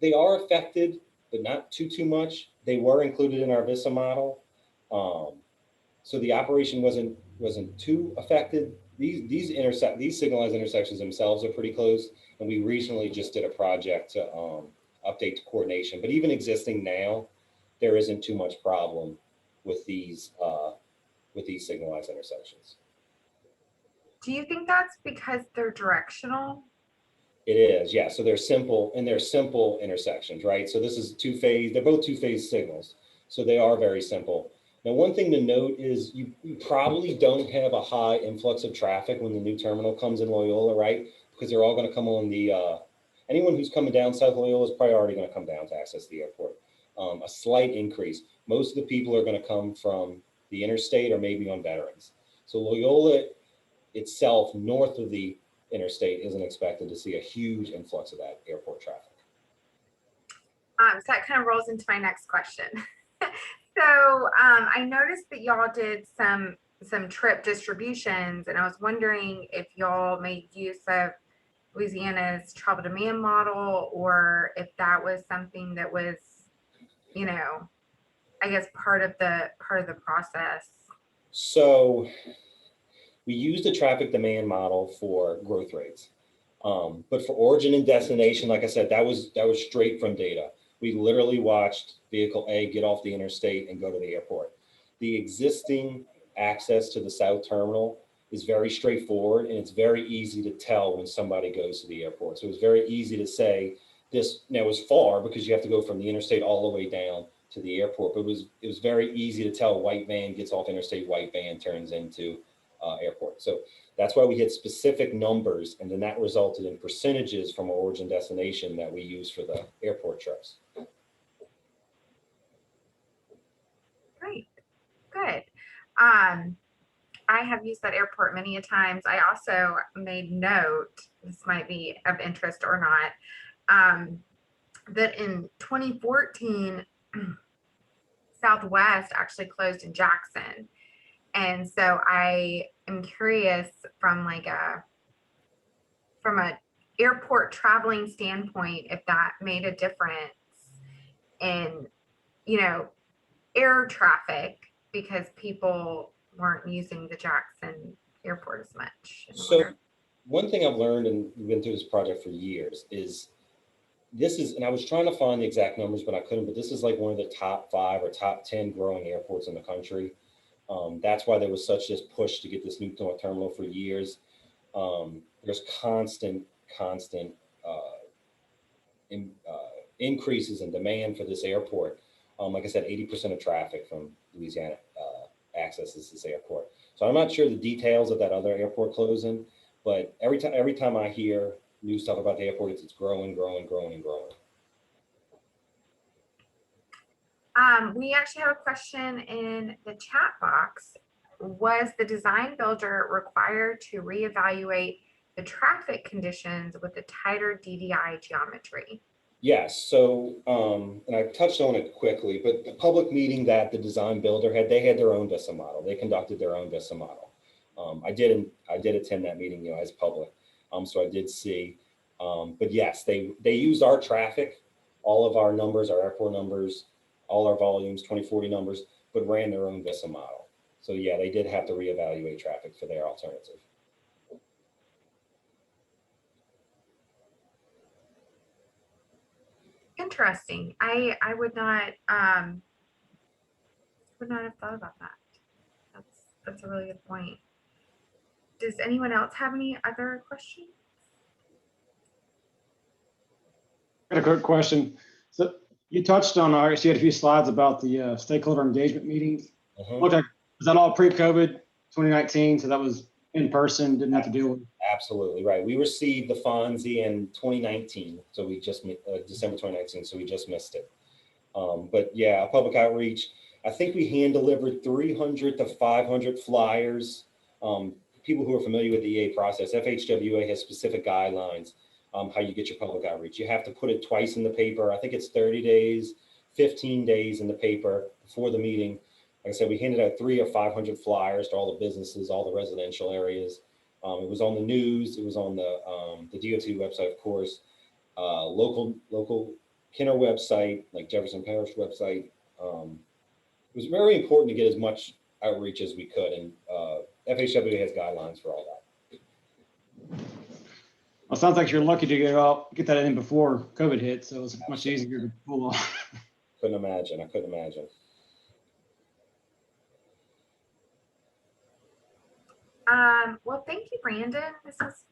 they are affected, but not too much. They were included in our VISA model. So the operation wasn't too affected. These signalized intersections themselves are pretty close, and we recently just did a project to update the coordination. But even existing now, there isn't too much problem with these signalized intersections. Do you think that's because they're directional? It is, yeah. So they're simple intersections, right? So this is two-phase. They're both two-phase signals, so they are very simple. Now, one thing to note is you probably don't have a high influx of traffic when the new terminal comes in Loyola, right? Because they're all going to come on anyone who's coming down South Loyola is probably already going to come down to access the airport. A slight increase. Most of the people are going to come from the interstate or maybe on Veterans. So Loyola itself, north of the interstate, isn't expected to see a huge influx of that airport traffic. So that kind of rolls into my next question. So I noticed that y'all did some trip distributions, and I was wondering if y'all made use of Louisiana's travel demand model, or if that was something that was, I guess part of the process. So we use the traffic demand model for growth rates, but for origin and destination, like I said, that was straight from data. We literally watched vehicle A get off the interstate and go to the airport. The existing access to the south terminal is very straightforward, and it's very easy to tell when somebody goes to the airport. So it's very easy to say this now was far because you have to go from the interstate all the way down to the airport. But it was very easy to tell white van gets off interstate, white van turns into airport. So that's why we hit specific numbers, and then that resulted in percentages from our origin destination that we use for the airport trips. Great, good. I have used that airport many a times. I also made note, this might be of interest or not, that in 2014, Southwest actually closed in Jackson. And so I am curious from from a airport traveling standpoint, if that made a difference in, air traffic because people weren't using the Jackson airport as much. So one thing I've learned, and we've been through this project for years, is and I was trying to find the exact numbers, but I couldn't, but this is like one of the top 5 or top 10 growing airports in the country. That's why there was such this push to get this new terminal for years. There's constant increases in demand for this airport. Like I said, 80% of traffic from Louisiana accesses this airport. So I'm not sure the details of that other airport closing, but every time I hear new stuff about the airport, it's growing. We actually have a question in the chat box. Was the design builder required to reevaluate the traffic conditions with the tighter DDI geometry? Yes. So, and I touched on it quickly, but the public meeting that the design builder had, they had their own VISTA model. They conducted their own VISTA model. I did attend that meeting, as public. So I did see, but yes, they used our traffic, all of our numbers, our airport numbers, all our volumes, 2040 numbers, but ran their own VISTA model. So yeah, they did have to reevaluate traffic for their alternative. Interesting. I would not have thought about that. That's a really good point. Does anyone else have any other questions? Got a quick question. So you touched on, you had a few slides about the stakeholder engagement meetings. Okay, was that all pre-COVID 2019? So that was in person, didn't have to deal with it. Absolutely right. We received the FONSI in 2019, so we just December 2019, so we just missed it. But yeah, public outreach. I think we hand delivered 300 to 500 flyers. People who are familiar with the EA process, FHWA has specific guidelines how you get your public outreach. You have to put it twice in the paper. I think it's 30 days, 15 days in the paper before the meeting. Like I said, we handed out 300 or 500 flyers to all the businesses, all the residential areas. It was on the news. It was on the DOT website, of course, local Kenner website, like Jefferson Parish website. It was very important to get as much outreach as we could, and FHWA has guidelines for all that. Well, it sounds like you're lucky to get that in before COVID hit, so it's much easier to pull off. Couldn't imagine. I couldn't imagine. Well, thank you, Brandon.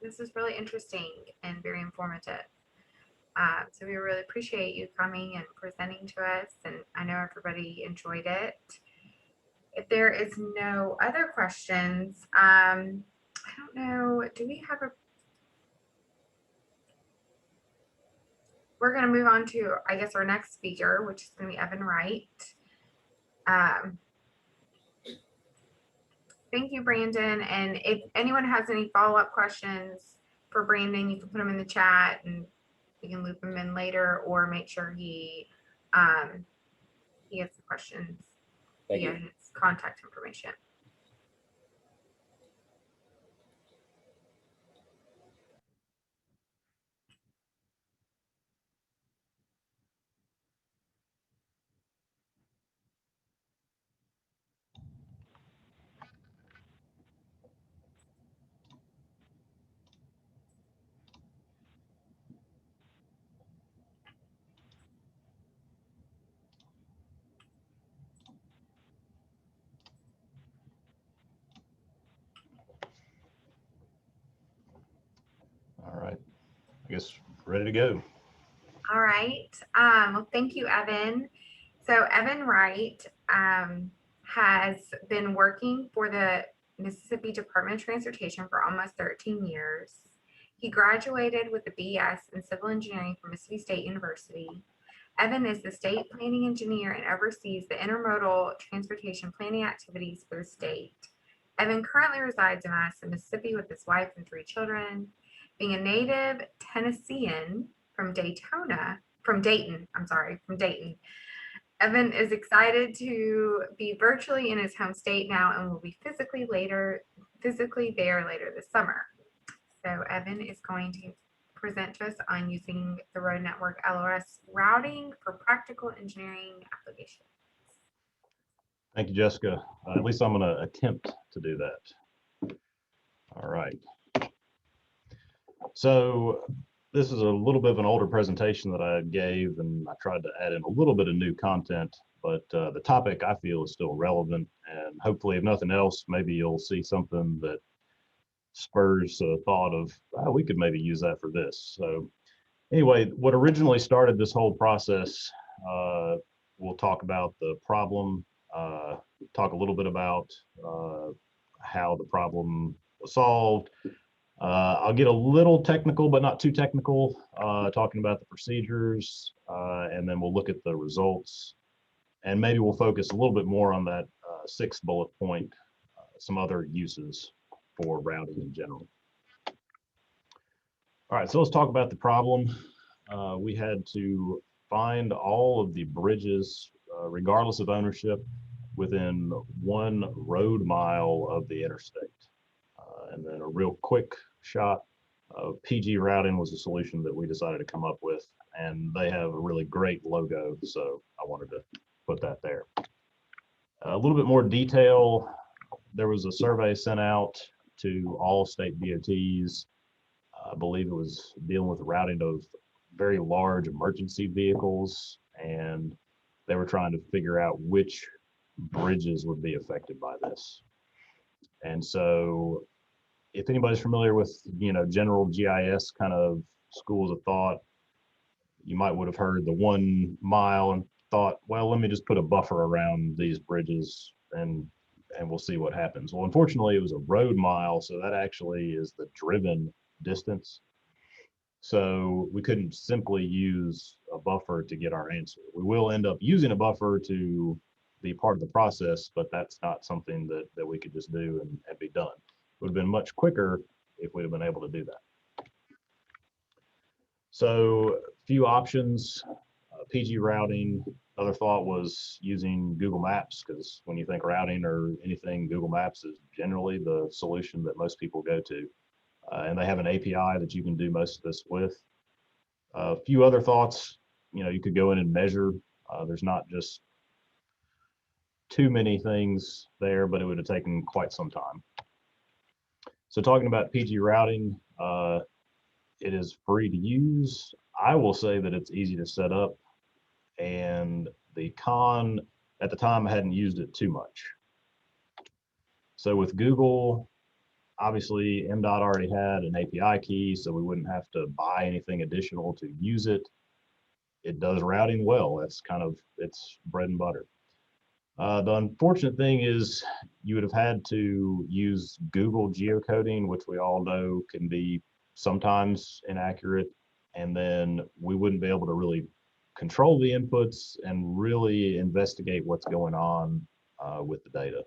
This is really interesting and very informative. So we really appreciate you coming and presenting to us, and I know everybody enjoyed it. If there is no other questions, I don't know, do we have we're going to move on to, I guess, our next speaker, which is going to be Evan Wright. Thank you, Brandon. And if anyone has any follow-up questions for Brandon, you can put them in the chat and we can loop him in later, or make sure he gets the questions via his contact information. All right, I guess ready to go. All right. Well, thank you, Evan. So Evan Wright has been working for the Mississippi Department of Transportation for almost 13 years. He graduated with a BS in civil engineering from Mississippi State University. Evan is the state planning engineer and oversees the intermodal transportation planning activities for the state. Evan currently resides in Madison, Mississippi with his wife and 3 children. Being a native Tennessean from Dayton. Evan is excited to be virtually in his home state now and will be physically there later this summer. So Evan is going to present to us on using the road network LOS routing for practical engineering applications. Thank you, Jessica. At least I'm going to attempt to do that. All right. So this is a little bit of an older presentation that I gave, and I tried to add in a little bit of new content, but the topic I feel is still relevant, and hopefully, if nothing else, maybe you'll see something that spurs a thought of, oh, we could maybe use that for this. So anyway, what originally started this whole process, we'll talk about the problem, talk a little bit about how the problem was solved. I'll get a little technical, but not too technical, talking about the procedures, and then we'll look at the results. And maybe we'll focus a little bit more on that 6th bullet point, some other uses for routing in general. All right, so let's talk about the problem. We had to find all of the bridges, regardless of ownership, within 1 road mile of the interstate. And then a real quick shot of PG routing was a solution that we decided to come up with, and they have a really great logo, so I wanted to put that there. A little bit more detail, there was a survey sent out to all state DOTs. I believe it was dealing with the routing of very large emergency vehicles, and they were trying to figure out which bridges would be affected by this. And so if anybody's familiar with, general GIS kind of schools of thought, you might would have heard the 1 mile and thought, well, let me just put a buffer around these bridges and we'll see what happens. Well, unfortunately, it was a road mile, so that actually is the driven distance. So we couldn't simply use a buffer to get our answer. We will end up using a buffer to be part of the process, but that's not something that we could just do and be done. Would have been much quicker if we'd have been able to do that. So a few options, PG routing. Another thought was using Google Maps, because when you think routing or anything, Google Maps is generally the solution that most people go to. And they have an API that you can do most of this with. A few other thoughts, you could go in and measure. There's not just too many things there, but it would have taken quite some time. So talking about PG routing, it is free to use. I will say that it's easy to set up, and the con, at the time, I hadn't used it too much. So with Google, obviously MDOT already had an API key, so we wouldn't have to buy anything additional to use it. It does routing well. That's kind of its bread and butter. The unfortunate thing is you would have had to use Google geocoding, which we all know can be sometimes inaccurate, and then we wouldn't be able to really control the inputs and really investigate what's going on with the data.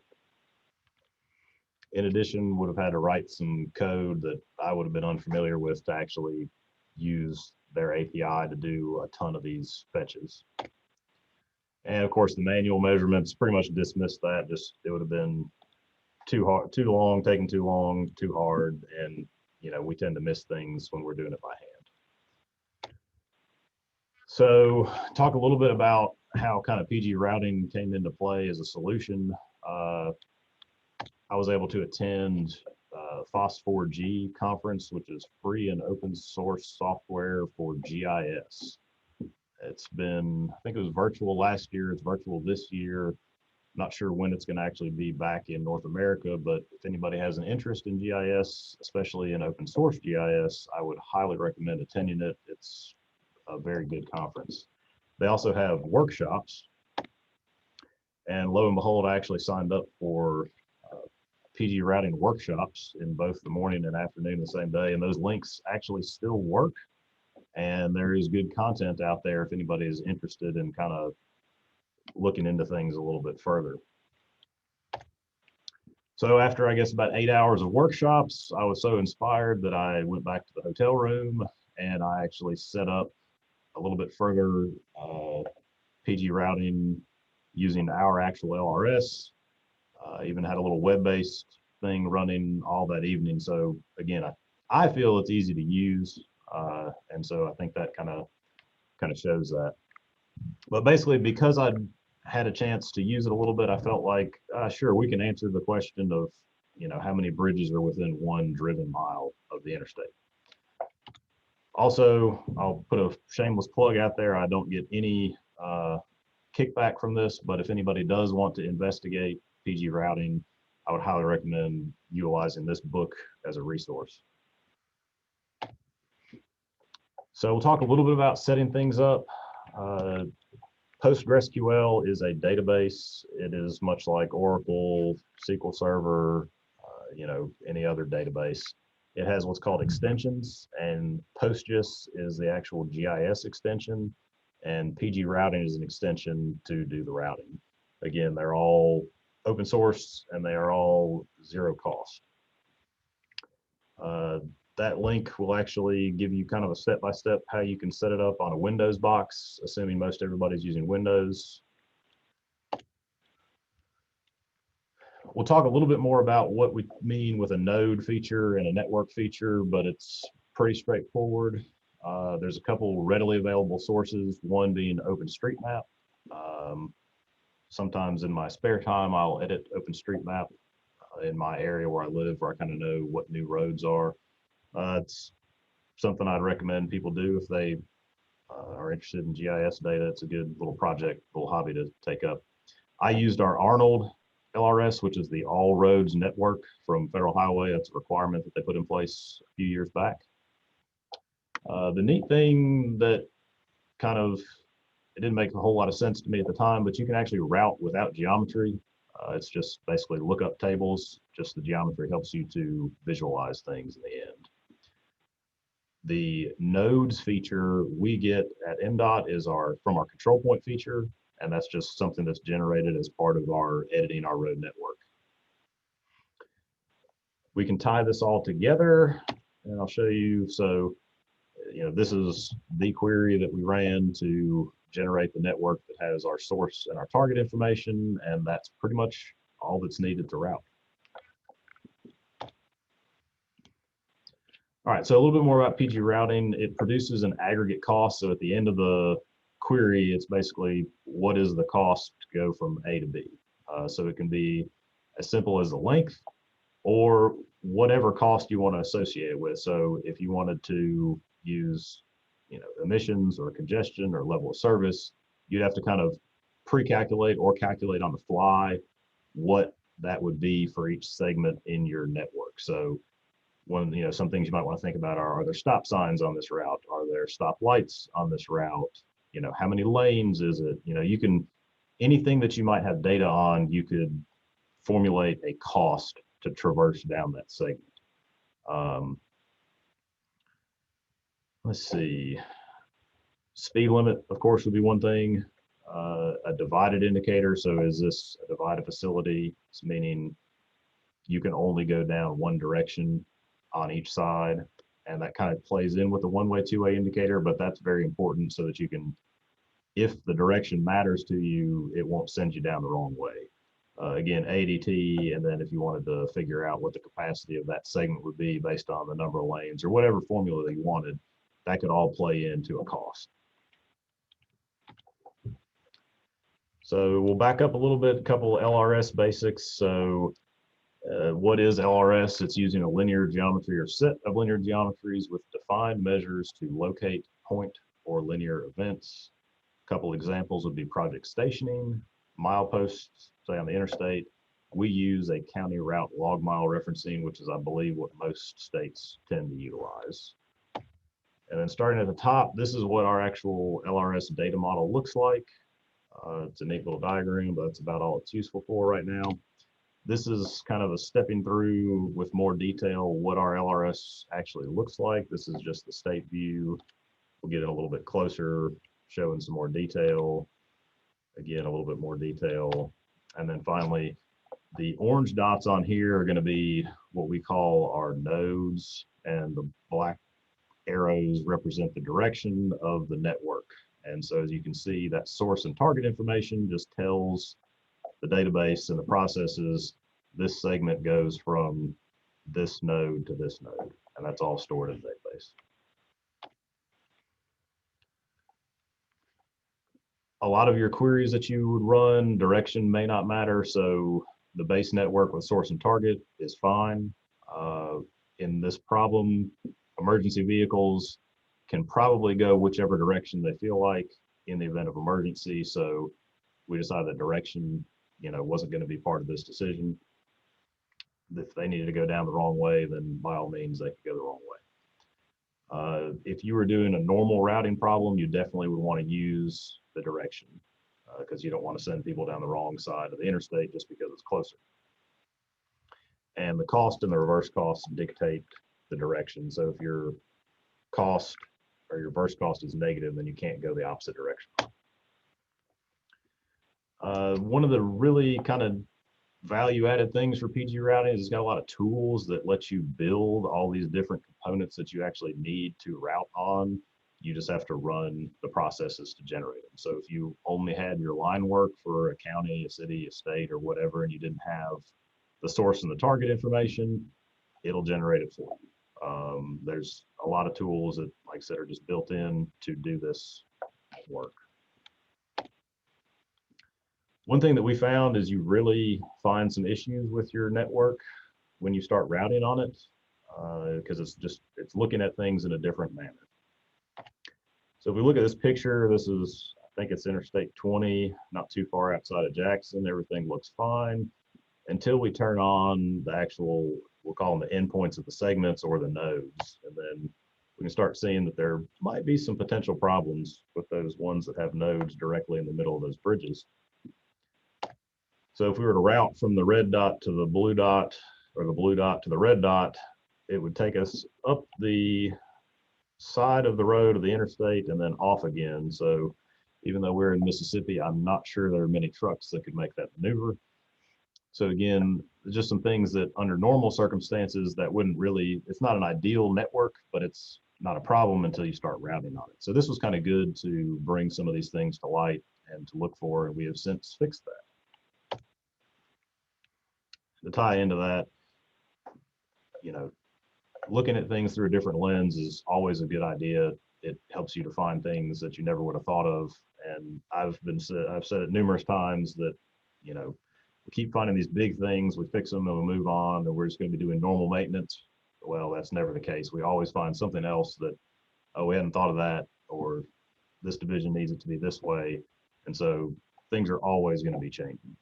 In addition, would have had to write some code that I would have been unfamiliar with to actually use their API to do a ton of these fetches. And of course, the manual measurements pretty much dismissed that. Just it would have been too hard, too long, taking too long, too hard, and we tend to miss things when we're doing it by hand. So, talk a little bit about how kind of PG routing came into play as a solution. I was able to attend FOSS4G conference, which is free and open source software for GIS. It's been, I think it was virtual last year, it's virtual this year. Not sure when it's going to actually be back in North America, but if anybody has an interest in GIS, especially in open source GIS, I would highly recommend attending it. It's a very good conference. They also have workshops, and lo and behold, I actually signed up for PG routing workshops in both the morning and afternoon the same day, and those links actually still work. And there is good content out there if anybody is interested in kind of looking into things a little bit further. So after, I guess, about 8 hours of workshops, I was so inspired that I went back to the hotel room and I actually set up a little bit further PG routing using our actual LRS. Even had a little web-based thing running all that evening. So again, I feel it's easy to use. And so I think that kind of shows that. But basically, because I had a chance to use it a little bit, I felt like, sure, we can answer the question of, how many bridges are within 1 driven mile of the interstate. Also, I'll put a shameless plug out there. I don't get any kickback from this, but if anybody does want to investigate PG routing, I would highly recommend utilizing this book as a resource. So we'll talk a little bit about setting things up. PostgreSQL is a database. It is much like Oracle, SQL Server, any other database. It has what's called extensions, and PostGIS is the actual GIS extension, and PG routing is an extension to do the routing. Again, they're all open source and they are all zero cost. That link will actually give you kind of a step-by-step how you can set it up on a Windows box, assuming most everybody's using Windows. We'll talk a little bit more about what we mean with a node feature and a network feature, but it's pretty straightforward. There's a couple readily available sources, one being OpenStreetMap. Sometimes in my spare time, I'll edit OpenStreetMap in my area where I live, where I kind of know what new roads are. It's something I'd recommend people do if they are interested in GIS data. It's a good little project, little hobby to take up. I used our Arnold LRS, which is the All Roads Network from Federal Highway. That's a requirement that they put in place a few years back. The neat thing that it didn't make a whole lot of sense to me at the time, but you can actually route without geometry. It's just basically lookup tables, just the geometry helps you to visualize things in the end. The nodes feature we get at MDOT is from our control point feature, and that's just something that's generated as part of our editing our road network. We can tie this all together, and I'll show you. So, this is the query that we ran to generate the network that has our source and our target information, and that's pretty much all that's needed to route. All right, so a little bit more about PG routing. It produces an aggregate cost. So at the end of the query, it's basically what is the cost to go from A to B. So it can be as simple as the length or whatever cost you want to associate it with. So if you wanted to use, emissions or congestion or level of service, you'd have to kind of pre-calculate or calculate on the fly what that would be for each segment in your network. So some things you might want to think about are there stop signs on this route? Are there stop lights on this route? How many lanes is it? Anything that you might have data on, you could formulate a cost to traverse down that segment. Let's see. Speed limit, of course, would be one thing. A divided indicator. So is this a divided facility? It's meaning you can only go down one direction on each side, and that kind of plays in with the one-way, two-way indicator, but that's very important so that you can, if the direction matters to you, it won't send you down the wrong way. Again, ADT, and then if you wanted to figure out what the capacity of that segment would be based on the number of lanes or whatever formula that you wanted, that could all play into a cost. So we'll back up a little bit, a couple of LRS basics. So what is LRS? It's using a linear geometry or set of linear geometries with defined measures to locate point or linear events. A couple examples would be project stationing, mileposts, say on the interstate. We use a county route log mile referencing, which is, I believe, what most states tend to utilize. And then starting at the top, this is what our actual LRS data model looks like. It's a neat little diagram, but that's about all it's useful for right now. This is kind of a stepping through with more detail what our LRS actually looks like. This is just the state view. We'll get it a little bit closer, showing some more detail. Again, a little bit more detail. And then finally, the orange dots on here are going to be what we call our nodes, and the black arrows represent the direction of the network. And so as you can see, that source and target information just tells the database and the processes, this segment goes from this node to this node, and that's all stored in the database. A lot of your queries that you would run, direction may not matter, so the base network with source and target is fine. In this problem, emergency vehicles can probably go whichever direction they feel like in the event of emergency, so we decided that direction, wasn't going to be part of this decision. If they needed to go down the wrong way, then by all means they could go the wrong way. If you were doing a normal routing problem, you definitely would want to use the direction because you don't want to send people down the wrong side of the interstate just because it's closer. And the cost and the reverse cost dictate the direction. So if your cost or your reverse cost is negative, then you can't go the opposite direction. One of the really kind of value-added things for PG routing is it's got a lot of tools that let you build all these different components that you actually need to route on. You just have to run the processes to generate them. So if you only had your line work for a county, a city, a state, or whatever, and you didn't have the source and the target information, it'll generate it for you. There's a lot of tools that, like I said, are just built in to do this work. One thing that we found is you really find some issues with your network when you start routing on it, because it's looking at things in a different manner. So if we look at this picture, this is, I think it's Interstate 20, not too far outside of Jackson. Everything looks fine until we turn on the actual, we'll call them the endpoints of the segments or the nodes. And then we can start seeing that there might be some potential problems with those ones that have nodes directly in the middle of those bridges. So if we were to route from the red dot to the blue dot, or the blue dot to the red dot, it would take us up the side of the road of the interstate and then off again. So even though we're in Mississippi, I'm not sure there are many trucks that could make that maneuver. So again, just some things that under normal circumstances that wouldn't really, it's not an ideal network, but it's not a problem until you start routing on it. So this was kind of good to bring some of these things to light and to look for, and we have since fixed that. To tie into that, looking at things through a different lens is always a good idea. It helps you to find things that you never would have thought of. And I've said it numerous times that, we keep finding these big things, we fix them and we move on, and we're just going to be doing normal maintenance. Well, that's never the case. We always find something else that, oh, we hadn't thought of that, or this division needs it to be this way. And so things are always going to be changing.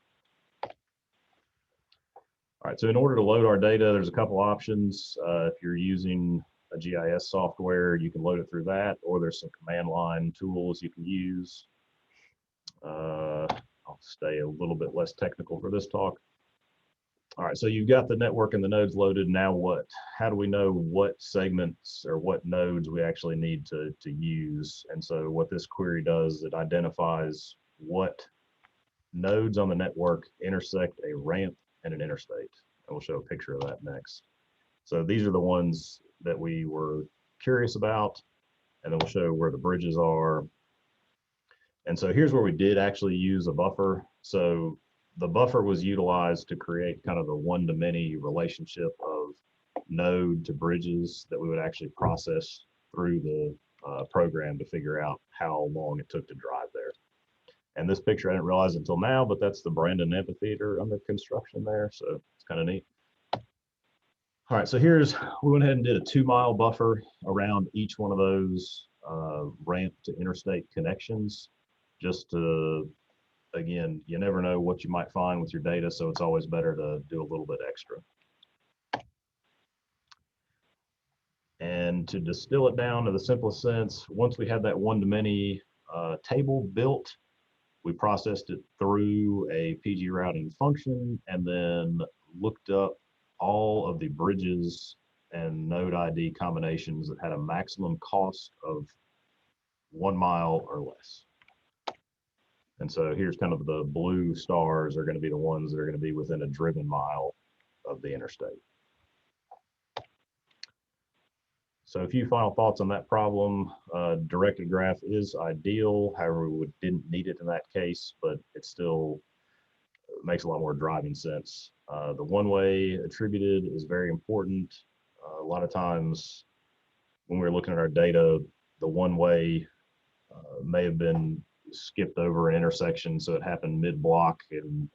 All right, so in order to load our data, there's a couple options. If you're using a GIS software, you can load it through that, or there's some command line tools you can use. I'll stay a little bit less technical for this talk. All right, so you've got the network and the nodes loaded. Now what? How do we know what segments or what nodes we actually need to use? And so what this query does, it identifies what nodes on the network intersect a ramp and an interstate. And we'll show a picture of that next. So these are the ones that we were curious about, and then we'll show where the bridges are. And so here's where we did actually use a buffer. So the buffer was utilized to create kind of the one-to-many relationship of node to bridges that we would actually process through the program to figure out how long it took to drive there. And this picture, I didn't realize until now, but that's the Brandon Amphitheater under construction there. So it's kind of neat. All right, so we went ahead and did a 2-mile buffer around each one of those ramp to interstate connections, just to, again, you never know what you might find with your data, so it's always better to do a little bit extra. And And to distill it down to the simplest sense, once we had that one-to-many table built, we processed it through a PG routing function and then looked up all of the bridges and node ID combinations that had a maximum cost of 1 mile or less. And so here's kind of the blue stars are going to be the ones that are going to be within a driven mile of the interstate. So a few final thoughts on that problem. Directed graph is ideal. However, we didn't need it in that case, but it still makes a lot more driving sense. The one-way attributed is very important. A lot of times when we're looking at our data, the one-way may have been skipped over an intersection, so it happened mid-block, and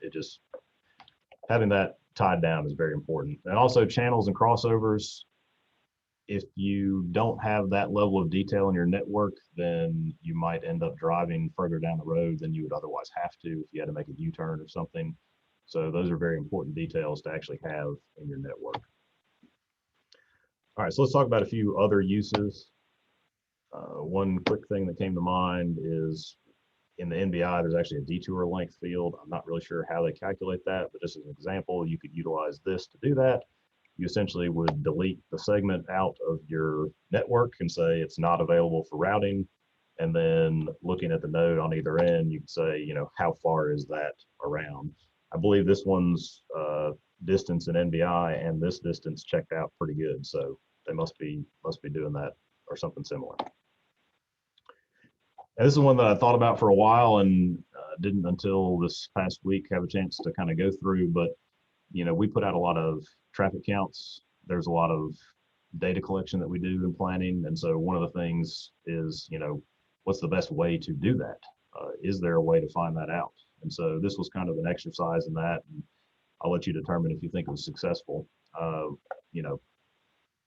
it just, having that tied down is very important. And also channels and crossovers. If you don't have that level of detail in your network, then you might end up driving further down the road than you would otherwise have to if you had to make a U-turn or something. So those are very important details to actually have in your network. All right, so let's talk about a few other uses. One quick thing that came to mind is in the NBI, there's actually a detour length field. I'm not really sure how they calculate that, but just as an example, you could utilize this to do that. You essentially would delete the segment out of your network and say it's not available for routing. And then looking at the node on either end, you can say, you know, how far is that around? I believe this one's distance in NBI and this distance checked out pretty good. So they must be doing that or something similar. And this is one that I thought about for a while and didn't until this past week have a chance to kind of go through, but you know, we put out a lot of traffic counts. There's a lot of data collection that we do in planning. And so one of the things is, you know, what's the best way to do that? Is there a way to find that out? And so this was kind of an exercise in that. And I'll let you determine if you think it was successful. You know,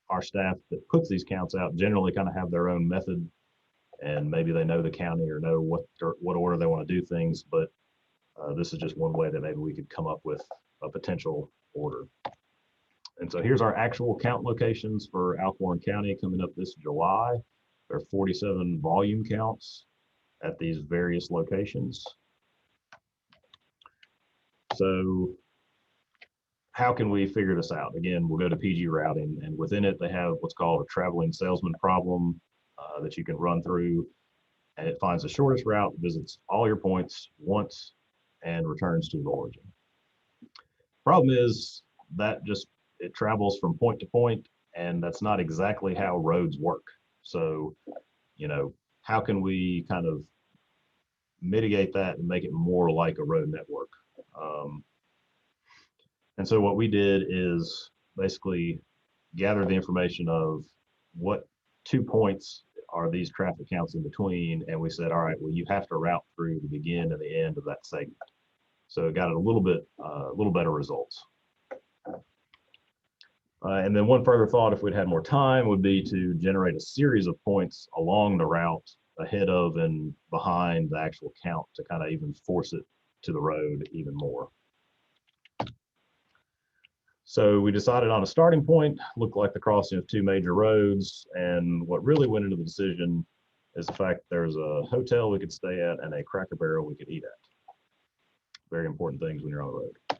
our staff that puts these counts out generally kind of have their own method, and maybe they know the county or know what order they want to do things. But this is just one way that maybe we could come up with a potential order. And so here's our actual count locations for Alcorn County coming up this July. There are 47 volume counts at these various locations. So how can we figure this out? Again, we'll go to PG routing, and within it, they have what's called a traveling salesman problem that you can run through, and it finds the shortest route, visits all your points once, and returns to the origin. Problem is that it travels from point to point, and that's not exactly how roads work. So, you know, how can we kind of mitigate that and make it more like a road network? And so what we did is basically gather the information of what 2 points are these traffic counts in between, and we said, all right, well, you have to route through the begin and the end of that segment. So it got a little better results. And then one further thought, if we'd had more time, would be to generate a series of points along the route ahead of and behind the actual count to kind of even force it to the road even more. So we decided on a starting point, looked like the crossing of 2 major roads. And what really went into the decision is the fact there's a hotel we could stay at and a Cracker Barrel we could eat at. Very important things when you're on the road.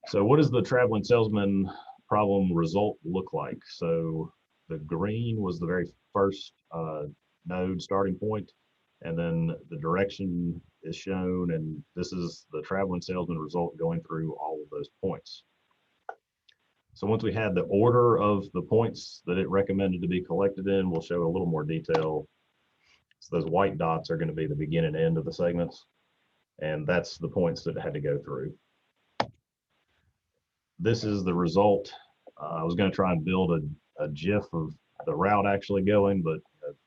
So what does the traveling salesman problem result look like? So the green was the very first node starting point, and then the direction is shown, and this is the traveling salesman result going through all of those points. So once we had the order of the points that it recommended to be collected in, we'll show a little more detail. So those white dots are going to be the begin and end of the segments, and that's the points that it had to go through. This is the result. I was going to try and build a GIF of the route actually going, but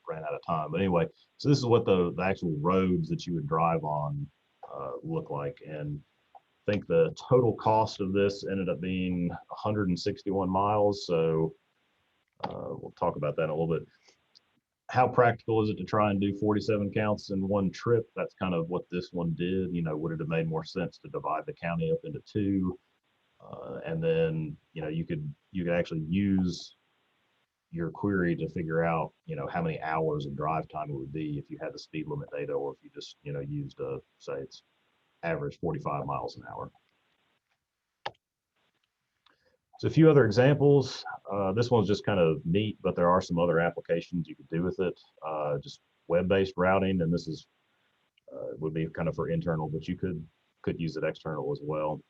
ran out of time. But anyway, so this is what the actual roads that you would drive on look like. And I think the total cost of this ended up being 161 miles. So we'll talk about that in a little bit. How practical is it to try and do 47 counts in one trip? That's kind of what this one did. You know, would it have made more sense to divide the county up into 2? And then, you know, you could actually use, your query to figure out, how many hours of drive time it would be if you had the speed limit data, or if you just, used say it's average 45 miles an hour. So a few other examples. This one's just kind of neat, but there are some other applications you could do with it. Just web-based routing, and this is would be kind of for internal, but you could use it external as well.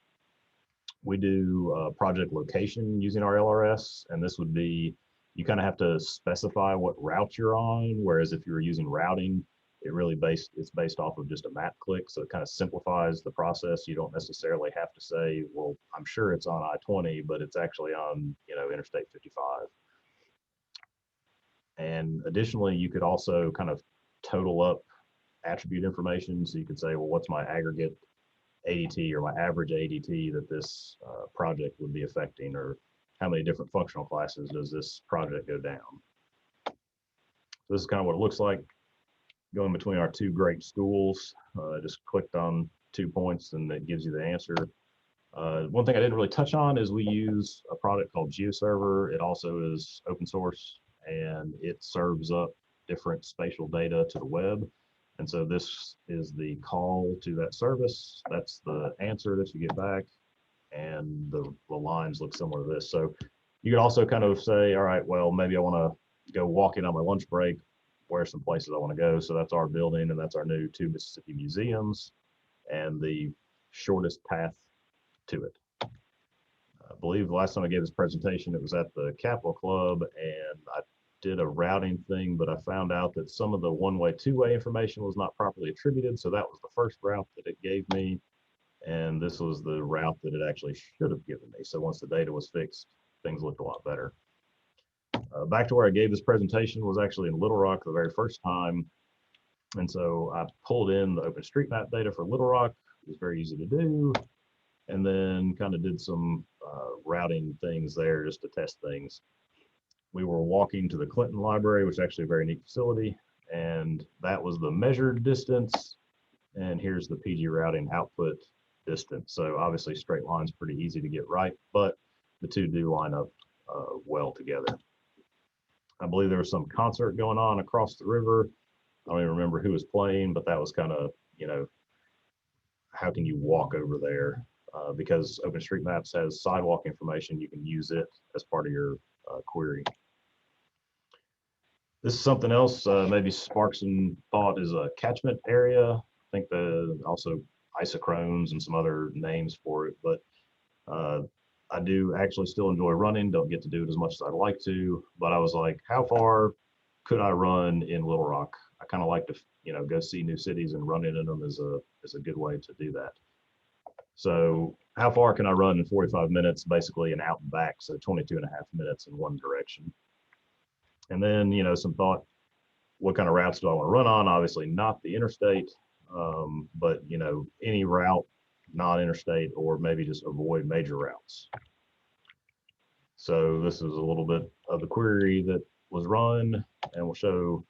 We do project location using our LRS, and this would be, you kind of have to specify what route you're on, whereas if you were using routing, it's based off of just a map click, so it kind of simplifies the process. You don't necessarily have to say, well, I'm sure it's on I-20, but it's actually on, Interstate 55. And additionally, you could also kind of total up attribute information. So you could say, well, what's my aggregate ADT or my average ADT that this project would be affecting, or how many different functional classes does this project go down? So this is kind of what it looks like going between our two great schools. Just clicked on 2 points and it gives you the answer. One thing I didn't really touch on is we use a product called GeoServer. It also is open source, and it serves up different spatial data to the web. And so this is the call to that service. That's the answer that you get back. And the lines look similar to this. So you could also kind of say, all right, well, maybe I want to go walking on my lunch break. Where are some places I want to go? So that's our building, and that's our new 2 Mississippi museums, and the shortest path to it. I believe the last time I gave this presentation, it was at the Capitol Club, and I did a routing thing, but I found out that some of the one-way, two-way information was not properly attributed. So that was the first route that it gave me. And this was the route that it actually should have given me. So once the data was fixed, things looked a lot better. Back to where I gave this presentation was actually in Little Rock the very first time. And so I pulled in the OpenStreetMap data for Little Rock. It was very easy to do. And then kind of did some routing things there just to test things. We were walking to the Clinton Library, which is actually a very neat facility. And that was the measured distance. And here's the PG routing output distance. So obviously straight line's pretty easy to get right, but the two do line up well together. I believe there was some concert going on across the river. I don't even remember who was playing, but that was kind of, how can you walk over there? Because OpenStreetMaps has sidewalk information, you can use it as part of your query. This is something else, maybe sparks some thought, is a catchment area. I think also isochrones and some other names for it, but I do actually still enjoy running. Don't get to do it as much as I'd like to, but I was like, how far could I run in Little Rock? I kind of like to, go see new cities, and running in them is a good way to do that. So how far can I run in 45 minutes, basically an out and back, so 22 and a half minutes in one direction. And then, some thought, what kind of routes do I want to run on? Obviously not the interstate, but, any route, non-interstate, or maybe just avoid major routes. So this is a little bit of the query that was run, and we'll show.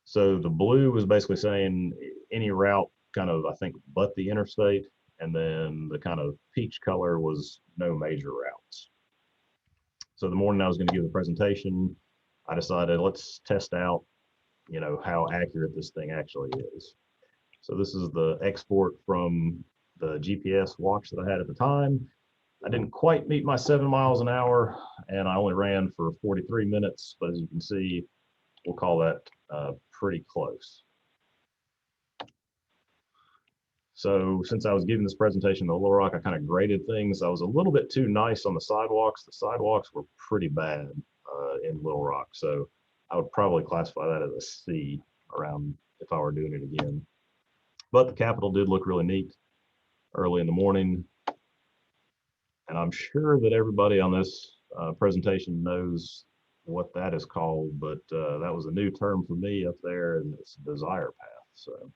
So the blue was basically saying any route kind of, I think, but the interstate. And then the kind of peach color was no major routes. So the morning I was going to give the presentation, I decided let's test out, how accurate this thing actually is. So this is the export from the GPS watch that I had at the time. I didn't quite meet my 7 miles an hour, and I only ran for 43 minutes, but as you can see, we'll call that pretty close. So since I was giving this presentation to Little Rock, I kind of graded things. I was a little bit too nice on the sidewalks. The sidewalks were pretty bad in Little Rock. So I would probably classify that as a C around if I were doing it again. But the Capitol did look really neat early in the morning. And I'm sure that everybody on this presentation knows what that is called, but that was a new term for me up there, and it's desire path. So.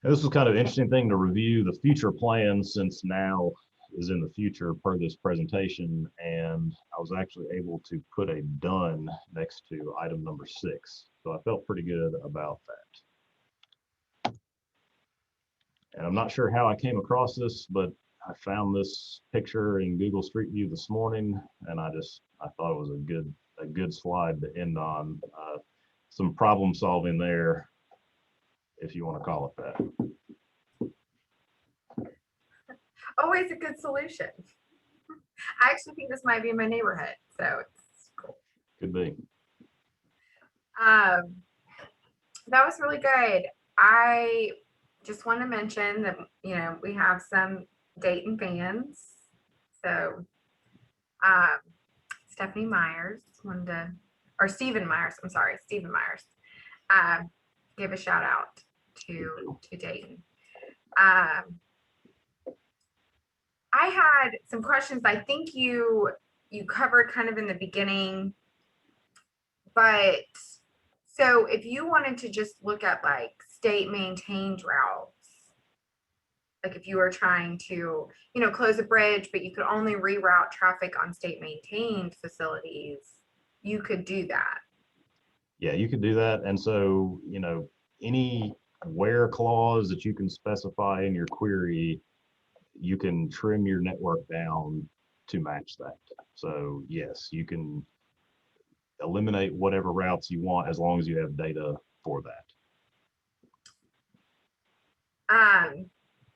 And this was kind of an interesting thing to review the future plans, since now is in the future per this presentation, and I was actually able to put a done next to item number 6. So I felt pretty good about that. And I'm not sure how I came across this, but I found this picture in Google Street View this morning, and I thought it was a good slide to end on. Some problem solving there, if you want to call it that. Always a good solution. I actually think this might be in my neighborhood, so it's cool. Could be. That was really good. I just want to mention that, you know, we have some Dayton fans. So Stephanie Myers wanted to, or Stephen Myers, I'm sorry, Stephen Myers, gave a shout out to Dayton. I had some questions I think you covered kind of in the beginning, but so if you wanted to just look at like state maintained routes, like if you were trying to, you know, close a bridge, but you could only reroute traffic on state maintained facilities, you could do that. Yeah, you could do that. And so, you know, any where clause that you can specify in your query, you can trim your network down to match that. So yes, you can eliminate whatever routes you want as long as you have data for that.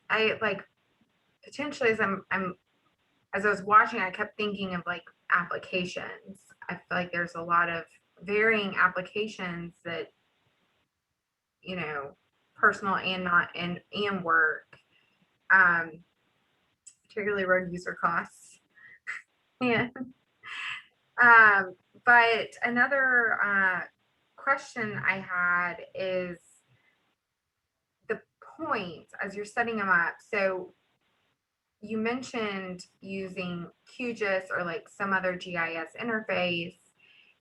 I like potentially as as I was watching, I kept thinking of like applications. I feel like there's a lot of varying applications that, you know, personal and not and work, particularly road user costs. Yeah. But another question I had is the points as you're setting them up. So you mentioned using QGIS or like some other GIS interface.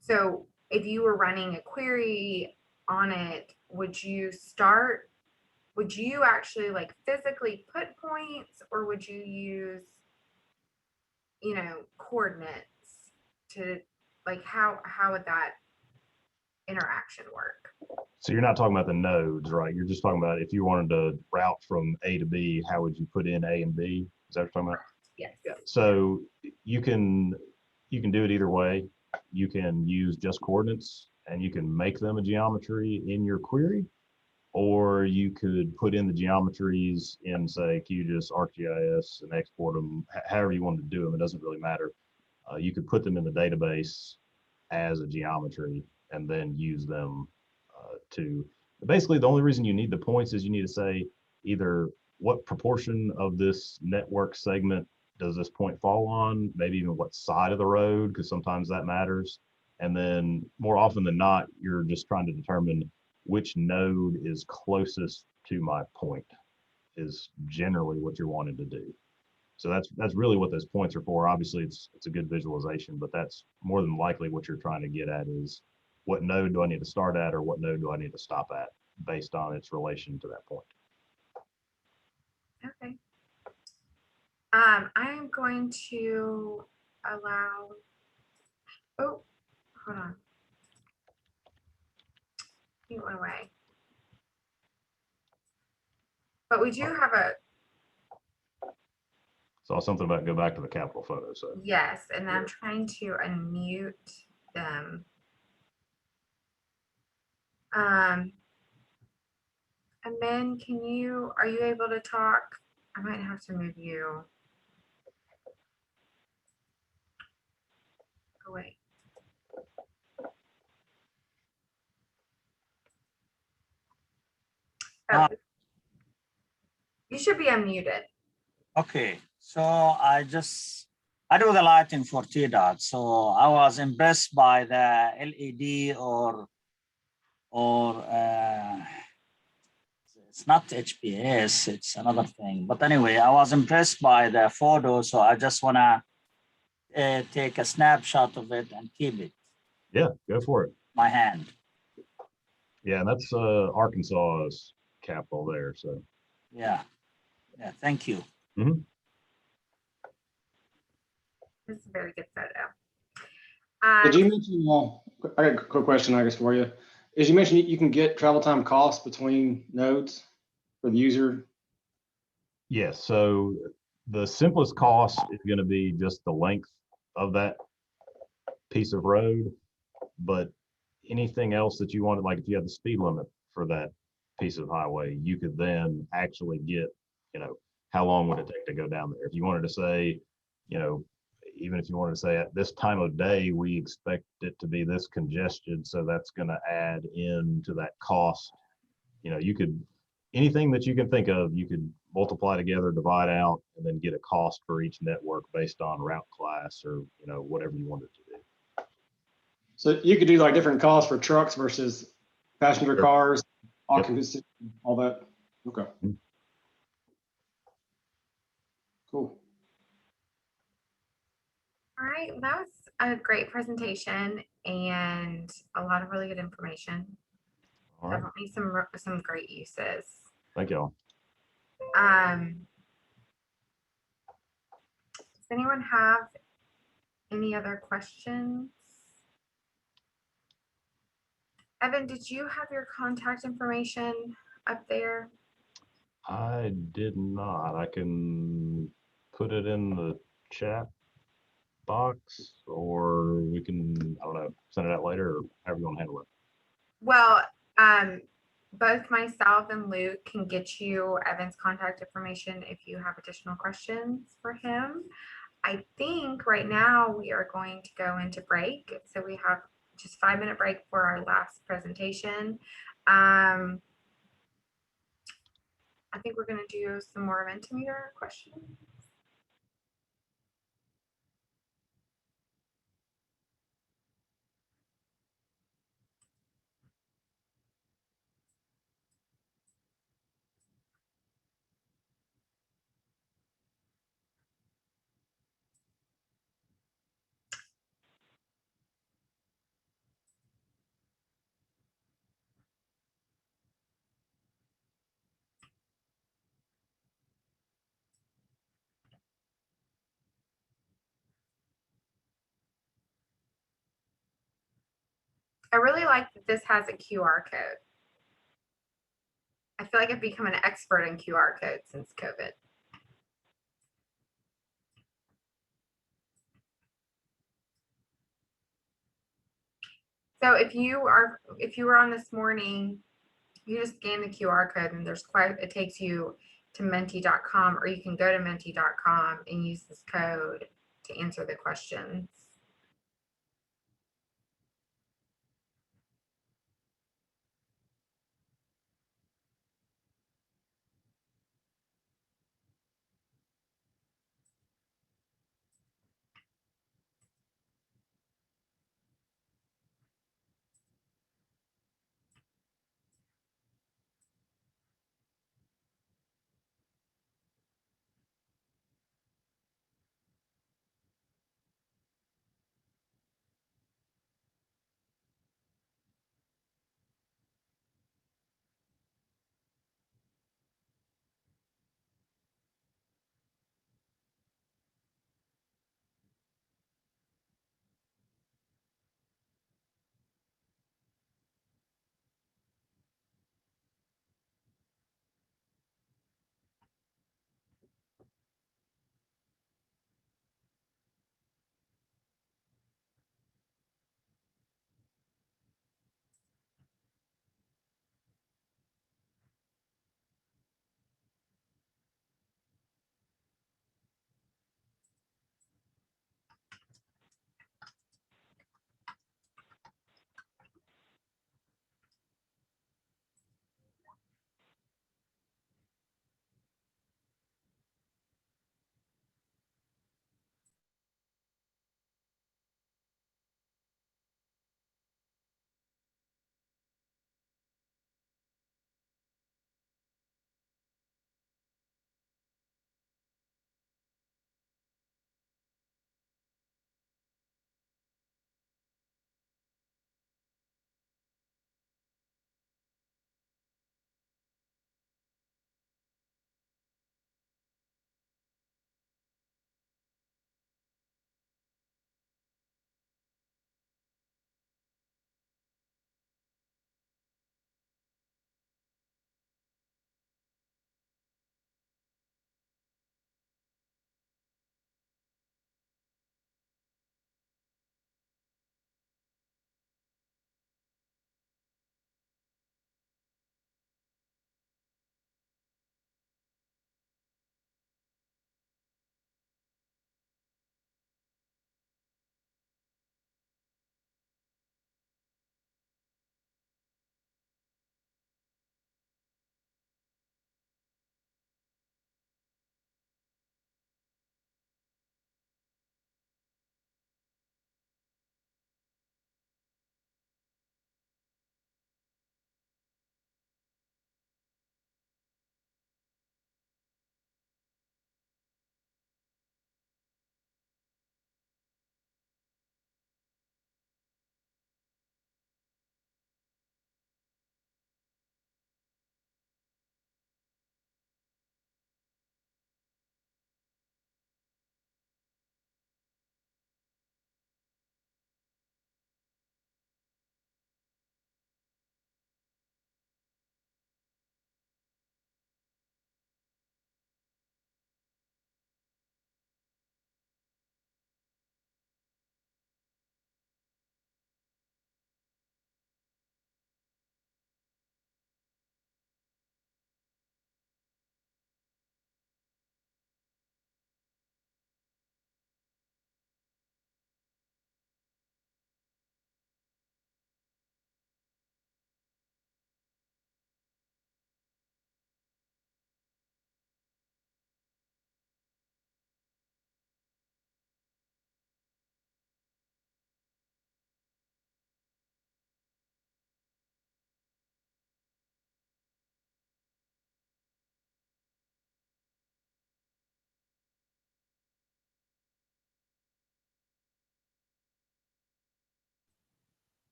So if you were running a query on it, would you actually like physically put points, or would you use, you know, coordinates to, like, how would that interaction work? So you're not talking about the nodes, right? You're just talking about if you wanted to route from A to B, how would you put in A and B? Is that what you're talking about? Yes. So you can do it either way. You can use just coordinates and you can make them a geometry in your query, or you could put in the geometries in, say, QGIS, ArcGIS, and export them however you want to do them. It doesn't really matter. You could put them in the database as a geometry and then use them to, basically the only reason you need the points is you need to say either what proportion of this network segment does this point fall on, maybe even what side of the road, because sometimes that matters. And then more often than not, you're just trying to determine which node is closest to my point is generally what you're wanting to do. So that's really what those points are for. Obviously, it's a good visualization, but that's more than likely what you're trying to get at is what node do I need to start at or what node do I need to stop at based on its relation to that point. Okay. I am going to allow, oh, hold on. It went away. But we do have a, Saw something about go back to the capital photo. So yes, and I'm trying to unmute them. And then are you able to talk? I might have to move you. Oh, wait. Oh, you should be unmuted. Okay, so I do the lighting for TDOT. So I was impressed by the LED or it's not HPS, it's another thing. But anyway, I was impressed by the photo. So I just wanna take a snapshot of it and keep it. yeah, go for it. My hand. Yeah, and that's Arkansas's capital there. So Yeah, thank you. mm-hmm. This is a very good photo. Did you mention, I got a quick question, I guess, for you. As you mentioned, you can get travel time costs between nodes for the user. Yes. So the simplest cost is going to be just the length of that piece of road. But anything else that you wanted, like if you had the speed limit for that piece of highway, you could then actually get, how long would it take to go down there? If you wanted to say, even if you wanted to say at this time of day, we expect it to be this congested, so that's going to add into that cost. You could, anything that you can think of, you could multiply together, divide out, and then get a cost for each network based on route class or, whatever you wanted to do. So you could do like different costs for trucks versus passenger Sure. cars, Yep. occupancy, all that. Okay. Mm-hmm. Cool. All right, well, that was a great presentation and a lot of really good information. All right. Definitely some great uses. Thank y'all. Does anyone have any other questions? Evan, did you have your contact information up there? I did not. I can put it in the chat box, or we can, I don't know, send it out later, or however you want to handle it. Well, both myself and Luke can get you Evan's contact information if you have additional questions for him. I think right now we are going to go into break. So we have just 5-minute break for our last presentation. I think we're going to do some more Mentimeter questions. I really like that this has a QR code. I feel like I've become an expert in QR codes since COVID. So if you were on this morning, you just scan the QR code and it takes you to menti.com, or you can go to menti.com and use this code to answer the questions.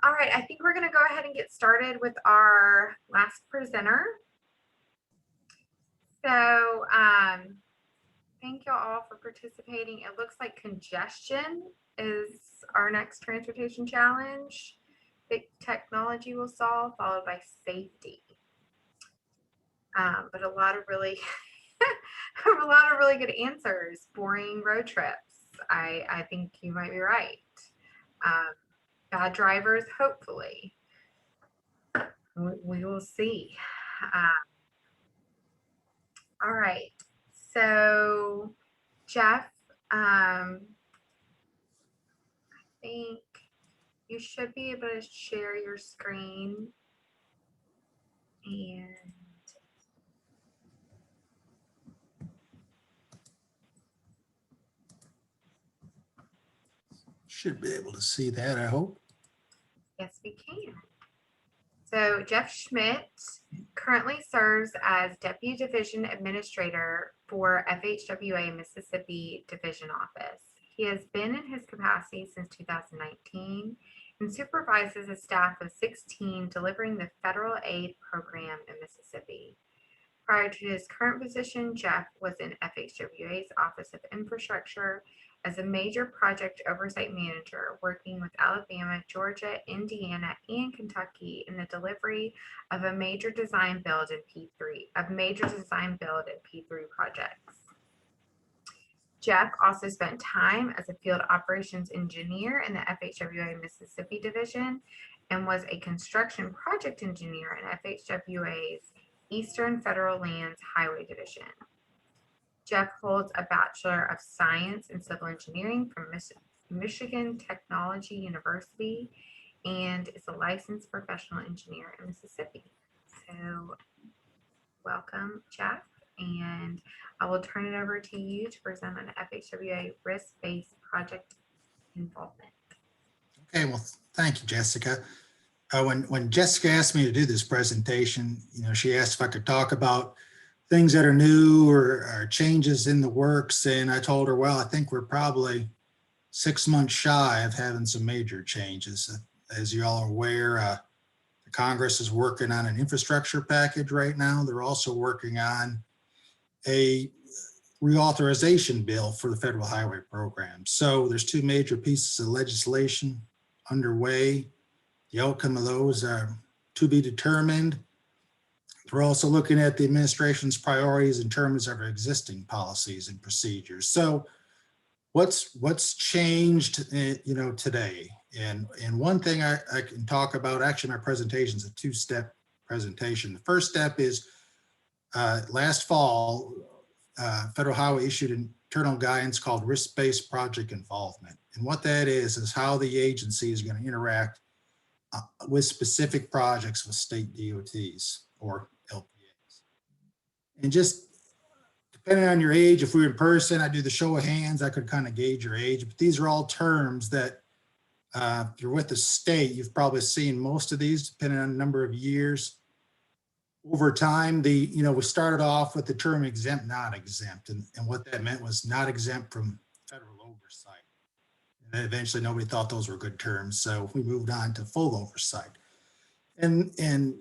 All right, I think we're gonna go ahead and get started with our last presenter. So thank you all for participating. It looks like congestion is our next transportation challenge that technology will solve, followed by safety. But a lot of really good answers. Boring road trips. I think you might be right. Bad drivers, hopefully. We will see. All right. So, Jeff, I think you should be able to share your screen. And should be able to see that, I hope. yes, we can. So Jeff Schmidt currently serves as Deputy Division Administrator for FHWA Mississippi Division Office. He has been in his capacity since 2019 and supervises a staff of 16 delivering the federal aid program in Mississippi. Prior to his current position, Jeff was in FHWA's Office of Infrastructure as a major project oversight manager, working with Alabama, Georgia, Indiana, and Kentucky in the delivery of a major design build and P3 projects. Jeff also spent time as a field operations engineer in the FHWA Mississippi Division and was a construction project engineer in FHWA's Eastern Federal Lands Highway Division. Jeff holds a Bachelor of Science in Civil Engineering from Michigan Technology University and is a licensed professional engineer in Mississippi. So welcome, Jeff, and I will turn it over to you to present on FHWA risk-based project involvement. Okay, well, thank you, Jessica. When Jessica asked me to do this presentation, she asked if I could talk about things that are new or changes in the works. And I told her, well, I think we're probably 6 months shy of having some major changes. As you all are aware, the Congress is working on an infrastructure package right now. They're also working on a reauthorization bill for the federal highway program. So there's two major pieces of legislation underway. The outcome of those are to be determined. We're also looking at the administration's priorities in terms of our existing policies and procedures. So what's changed, today? And one thing I can talk about, actually my presentation is a two-step presentation. The first step is last fall, Federal Highway issued an internal guidance called risk-based project involvement. And what that is how the agency is going to interact with specific projects with state DOTs or LPAs. And just depending on your age, if we were in person, I do the show of hands, I could kind of gauge your age, but these are all terms that if you're with the state, you've probably seen most of these depending on the number of years. Over time, we started off with the term exempt, not exempt. And what that meant was not exempt from federal oversight. And eventually nobody thought those were good terms. So we moved on to full oversight. And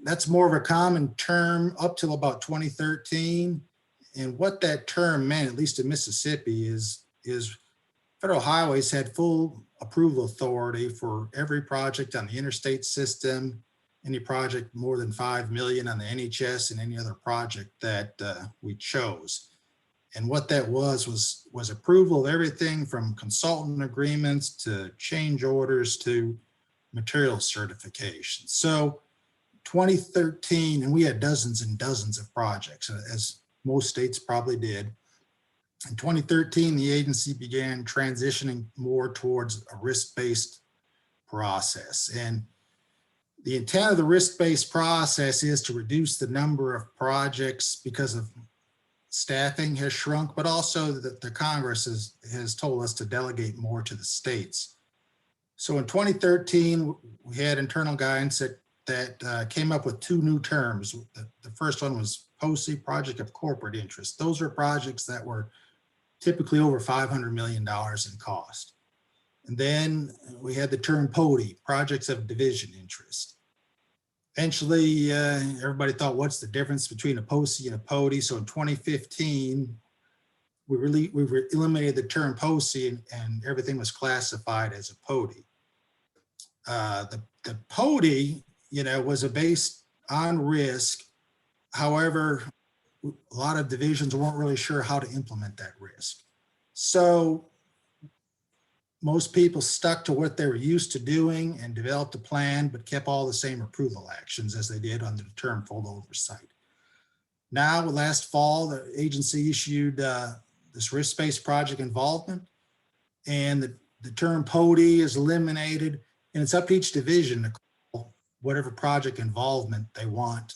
that's more of a common term up till about 2013. And what that term meant, at least in Mississippi, is federal highways had full approval authority for every project on the interstate system, any project more than 5 million on the NHS, and any other project that we chose. And what that was approval of everything from consultant agreements to change orders to material certification. So 2013, and we had dozens and dozens of projects, as most states probably did. In 2013, the agency began transitioning more towards a risk-based process. And the intent of the risk-based process is to reduce the number of projects because of staffing has shrunk, but also that the Congress has told us to delegate more to the states. So in 2013, we had internal guidance that came up with two new terms. The first one was POSI, Project of Corporate Interest. Those are projects that were typically over $500 million in cost. And then we had the term PODI, projects of division interest. Eventually, everybody thought, what's the difference between a POSI and a PODI? So in 2015, we eliminated the term POSI and everything was classified as a PODI. The PODI, was based on risk. However, a lot of divisions weren't really sure how to implement that risk. So most people stuck to what they were used to doing and developed a plan, but kept all the same approval actions as they did under the term full oversight. Now, last fall, the agency issued this risk-based project involvement, and the term PODI is eliminated, and it's up to each division to call whatever project involvement they want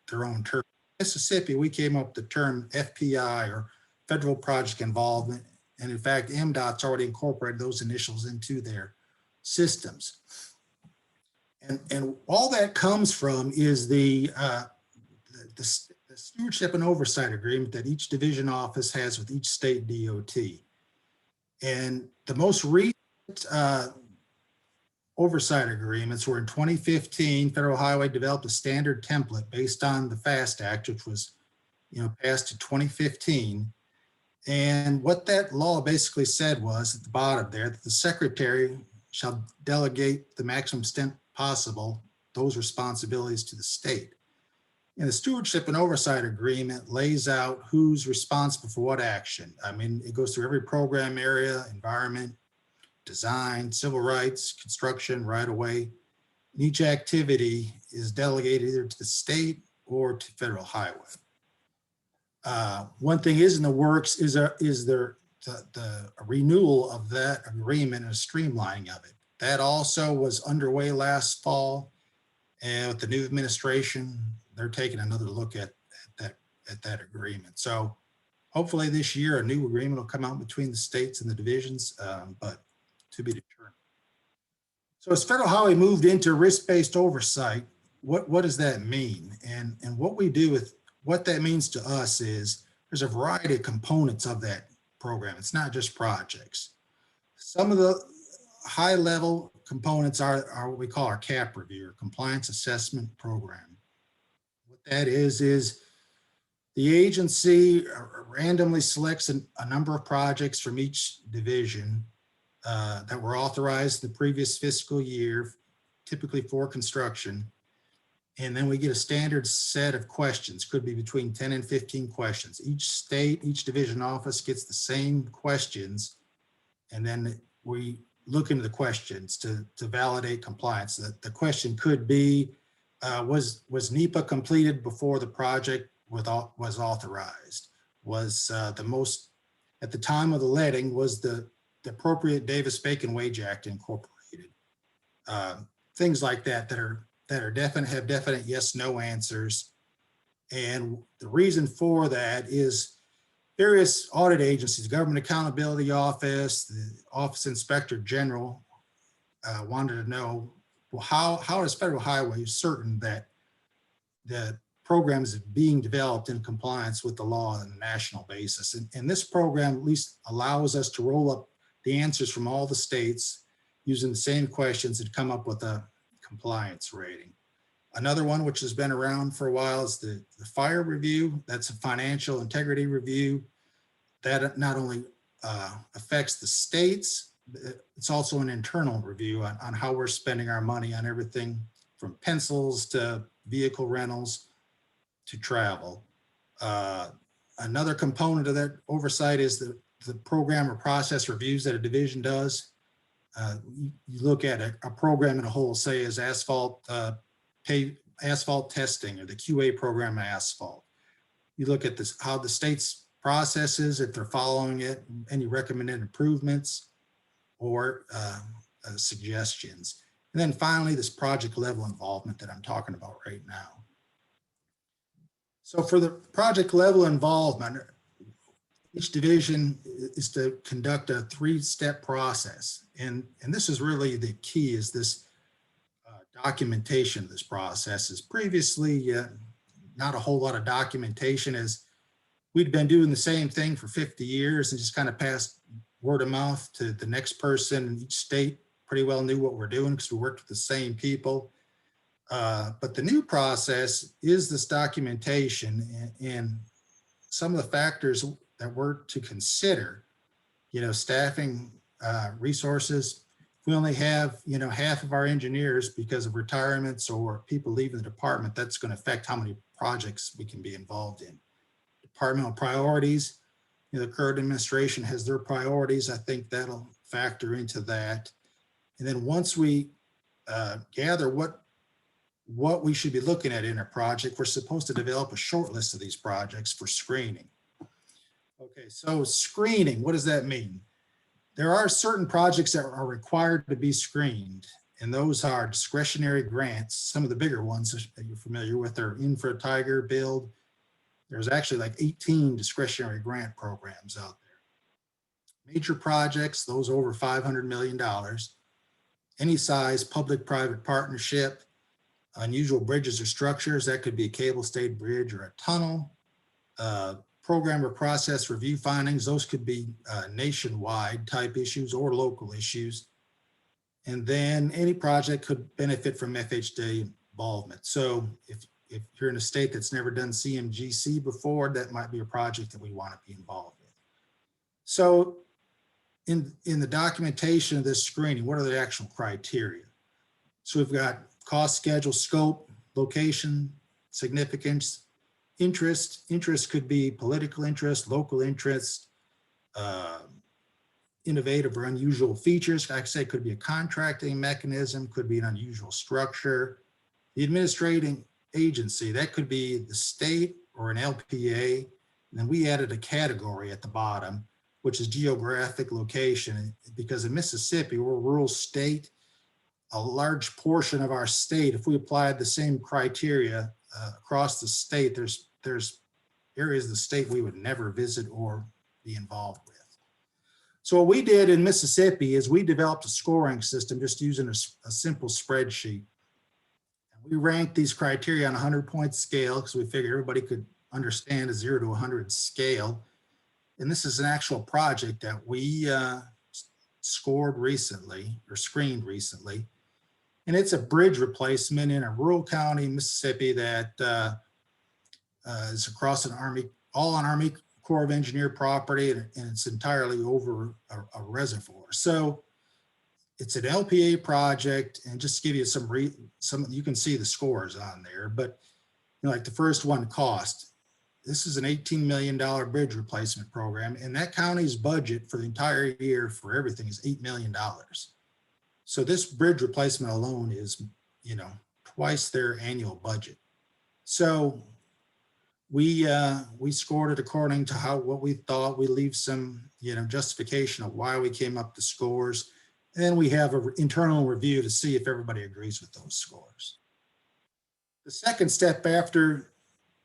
their own term. In Mississippi, we came up with the term FPI, or Federal Project Involvement. And in fact, MDOT's already incorporated those initials into their systems. And all that comes from is the stewardship and oversight agreement that each division office has with each state DOT. And the most recent oversight agreements were in 2015. Federal Highway developed a standard template based on the FAST Act, which was passed in 2015. And what that law basically said was at the bottom there that the secretary shall delegate the maximum extent possible those responsibilities to the state. And the stewardship and oversight agreement lays out who's responsible for what action. I mean, it goes through every program area, environment, design, civil rights, construction, right of way. And each activity is delegated either to the state or to Federal Highway. One thing is in the works is the renewal of that agreement and a streamlining of it. That also was underway last fall, and with the new administration, they're taking another look at that agreement. So hopefully this year a new agreement will come out between the states and the divisions, but to be determined. So as Federal Highway moved into risk-based oversight, what does that mean? And what we do with what that means to us is there's a variety of components of that program. It's not just projects. Some of the high level components are what we call our CAP review, or Compliance Assessment Program. What that is the agency randomly selects a number of projects from each division that were authorized the previous fiscal year, typically for construction. And then we get a standard set of questions, could be between 10 and 15 questions. Each state, each division office gets the same questions. And then we look into the questions to validate compliance. The question could be, was NEPA completed before the project was authorized? Was at the time of the letting, was the appropriate Davis-Bacon Wage Act incorporated? Things like that have definite yes, no answers. And the reason for that is various audit agencies, Government Accountability Office, the Office Inspector General wanted to know, well, how is Federal Highway certain that the program is being developed in compliance with the law on a national basis? And this program at least allows us to roll up the answers from all the states using the same questions and come up with a compliance rating. Another one, which has been around for a while, is the fire review. That's a financial integrity review that not only affects the states, it's also an internal review on how we're spending our money on everything from pencils to vehicle rentals to travel. Another component of that oversight is the program or process reviews that a division does. You look at a program in a whole, say as asphalt testing or the QA program asphalt. You look at this, how the state's processes, if they're following it, any recommended improvements or suggestions. And then finally, this project level involvement that I'm talking about right now. So for the project level involvement, each division is to conduct a 3-step process. And this is really the key, is this documentation of this process. Is previously not a whole lot of documentation, as we'd been doing the same thing for 50 years and just kind of passed word of mouth to the next person in each state. Pretty well knew what we're doing because we worked with the same people. But the new process is this documentation and some of the factors that we're to consider, staffing, resources. If we only have, half of our engineers because of retirements or people leaving the department, that's going to affect how many projects we can be involved in. Departmental priorities, the current administration has their priorities. I think that'll factor into that. And then once we gather what we should be looking at in a project, we're supposed to develop a short list of these projects for screening. Okay, so screening, what does that mean? There are certain projects that are required to be screened, and those are discretionary grants. Some of the bigger ones that you're familiar with are Infra Tiger Build. There's actually like 18 discretionary grant programs out there. Major projects, those over $500 million. Any size public-private partnership, unusual bridges or structures, that could be a cable-stayed bridge or a tunnel. Program or process review findings, those could be nationwide type issues or local issues. And then any project could benefit from FHD involvement. So if you're in a state that's never done CMGC before, that might be a project that we want to be involved with. So in the documentation of this screening, what are the actual criteria? So we've got cost, schedule, scope, location, significance, interest. Interest could be political interest, local interest, innovative or unusual features. Like I say, could be a contracting mechanism, could be an unusual structure. The administrating agency, that could be the state or an LPA. And then we added a category at the bottom, which is geographic location, because in Mississippi, we're a rural state. A large portion of our state, if we applied the same criteria across the state, there's areas of the state we would never visit or be involved with. So what we did in Mississippi is we developed a scoring system just using a simple spreadsheet. We ranked these criteria on a 100-point scale because we figured everybody could understand a 0 to 100 scale. And this is an actual project that we scored recently or screened recently. And it's a bridge replacement in a rural county, Mississippi, that is across all on Army Corps of Engineer property, and it's entirely over a reservoir. So it's an LPA project, and just to give you some, you can see the scores on there, but like the first one, cost. This is an $18 million bridge replacement program, and that county's budget for the entire year for everything is $8 million. So this bridge replacement alone is, twice their annual budget. So we scored it according to what we thought. We leave some, justification of why we came up to scores. And then we have an internal review to see if everybody agrees with those scores. The second step after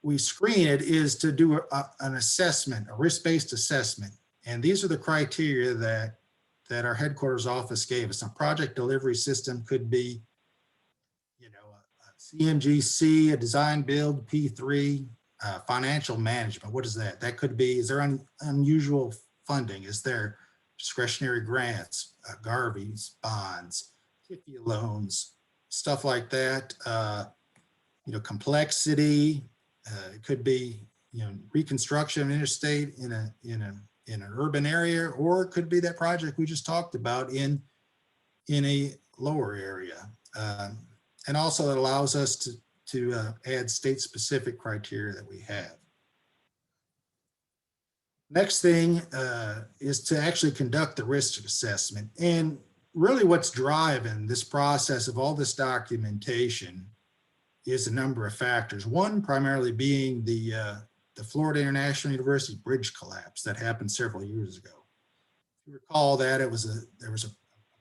we screen it is to do an assessment, a risk-based assessment. And these are the criteria that our headquarters office gave us. A project delivery system could be, a CMGC, a design build, P3, financial management. What is that? That could be, is there unusual funding? Is there discretionary grants, Garvey's, bonds, TIFIA loans, stuff like that? Complexity. It could be, reconstruction of interstate in an urban area, or it could be that project we just talked about in a lower area. And also it allows us to add state-specific criteria that we have. Next thing is to actually conduct the risk assessment. And really what's driving this process of all this documentation is a number of factors. One primarily being the Florida International University bridge collapse that happened several years ago. If you recall that, there was a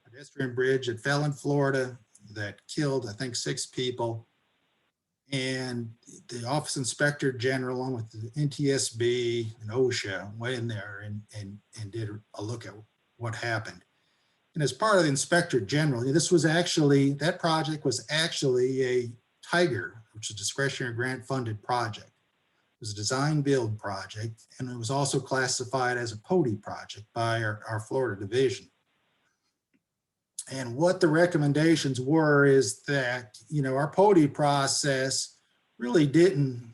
pedestrian bridge that fell in Florida that killed, I think, 6 people. And the Office Inspector General, along with the NTSB and OSHA, went in there and did a look at what happened. And as part of the Inspector General, that project was actually a Tiger, which is a discretionary grant funded project. was a design build project, and it was also classified as a PODI project by our Florida division. And what the recommendations were is that, our PODI process really didn't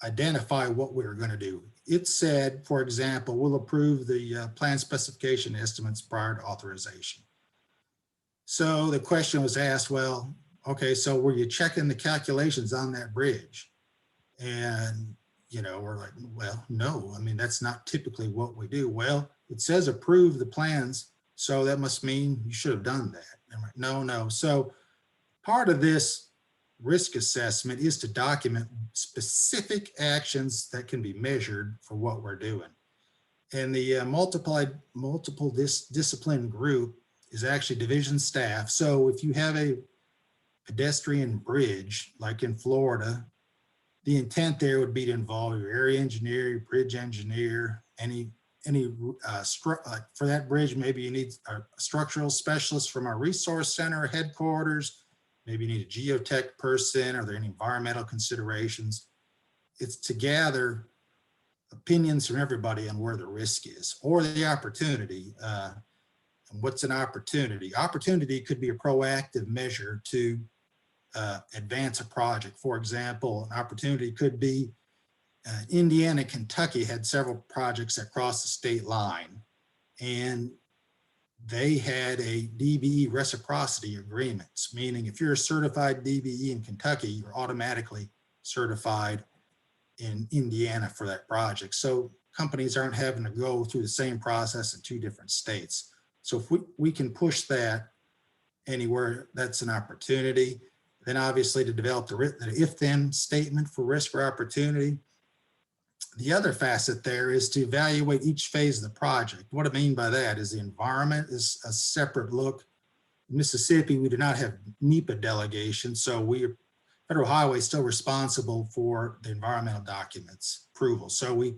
identify what we were going to do. It said, for example, we'll approve the plan specification estimates prior to authorization. So the question was asked, well, okay, so were you checking the calculations on that bridge? And, we're like, well, no, I mean, that's not typically what we do. Well, it says approve the plans, so that must mean you should have done that. And I'm like, no. So part of this risk assessment is to document specific actions that can be measured for what we're doing. And the multiple discipline group is actually division staff. So if you have a pedestrian bridge, like in Florida, the intent there would be to involve your area engineer, your bridge engineer, for that bridge, maybe you need a structural specialist from our resource center headquarters. Maybe you need a geotech person. Are there any environmental considerations? It's to gather opinions from everybody on where the risk is or the opportunity. And what's an opportunity? Opportunity could be a proactive measure to advance a project. For example, an opportunity could be Indiana, Kentucky had several projects that crossed the state line, and they had a DBE reciprocity agreements, meaning if you're a certified DBE in Kentucky, you're automatically certified in Indiana for that project. So companies aren't having to go through the same process in 2 different states. So if we can push that anywhere, that's an opportunity. Then obviously to develop the if-then statement for risk or opportunity. The other facet there is to evaluate each phase of the project. What I mean by that is the environment is a separate look. In Mississippi, we do not have NEPA delegation, so Federal Highway is still responsible for the environmental documents approval. So we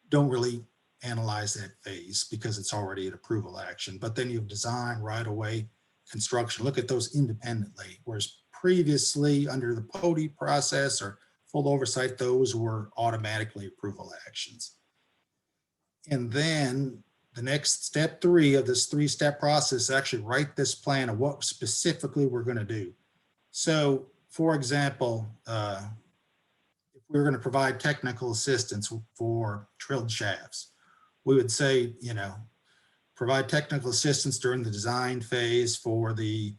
don't really analyze that phase because it's already an approval action. But then you have design, right of way, construction, look at those independently. Whereas previously under the PODI process or full oversight, those were automatically approval actions. And then the next step 3 of this 3-step process, actually write this plan of what specifically we're going to do. So for example, if we're going to provide technical assistance for drilled shafts, we would say, provide technical assistance during the design phase for the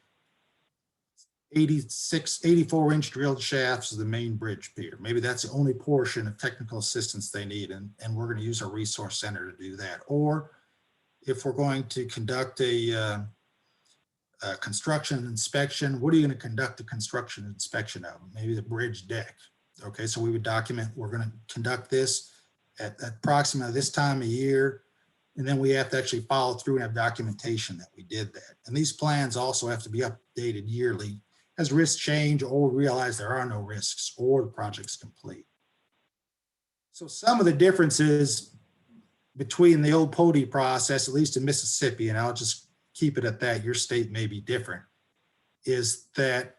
84-inch drilled shafts of the main bridge pier. Maybe that's the only portion of technical assistance they need, and we're going to use our resource center to do that. Or if we're going to conduct a construction inspection, what are you going to conduct the construction inspection of? Maybe the bridge deck. Okay, so we would document, we're going to conduct this at approximately this time of year, and then we have to actually follow through and have documentation that we did that. And these plans also have to be updated yearly as risks change or realize there are no risks or the project's complete. So some of the differences between the old PODI process, at least in Mississippi, and I'll just keep it at that, your state may be different, is that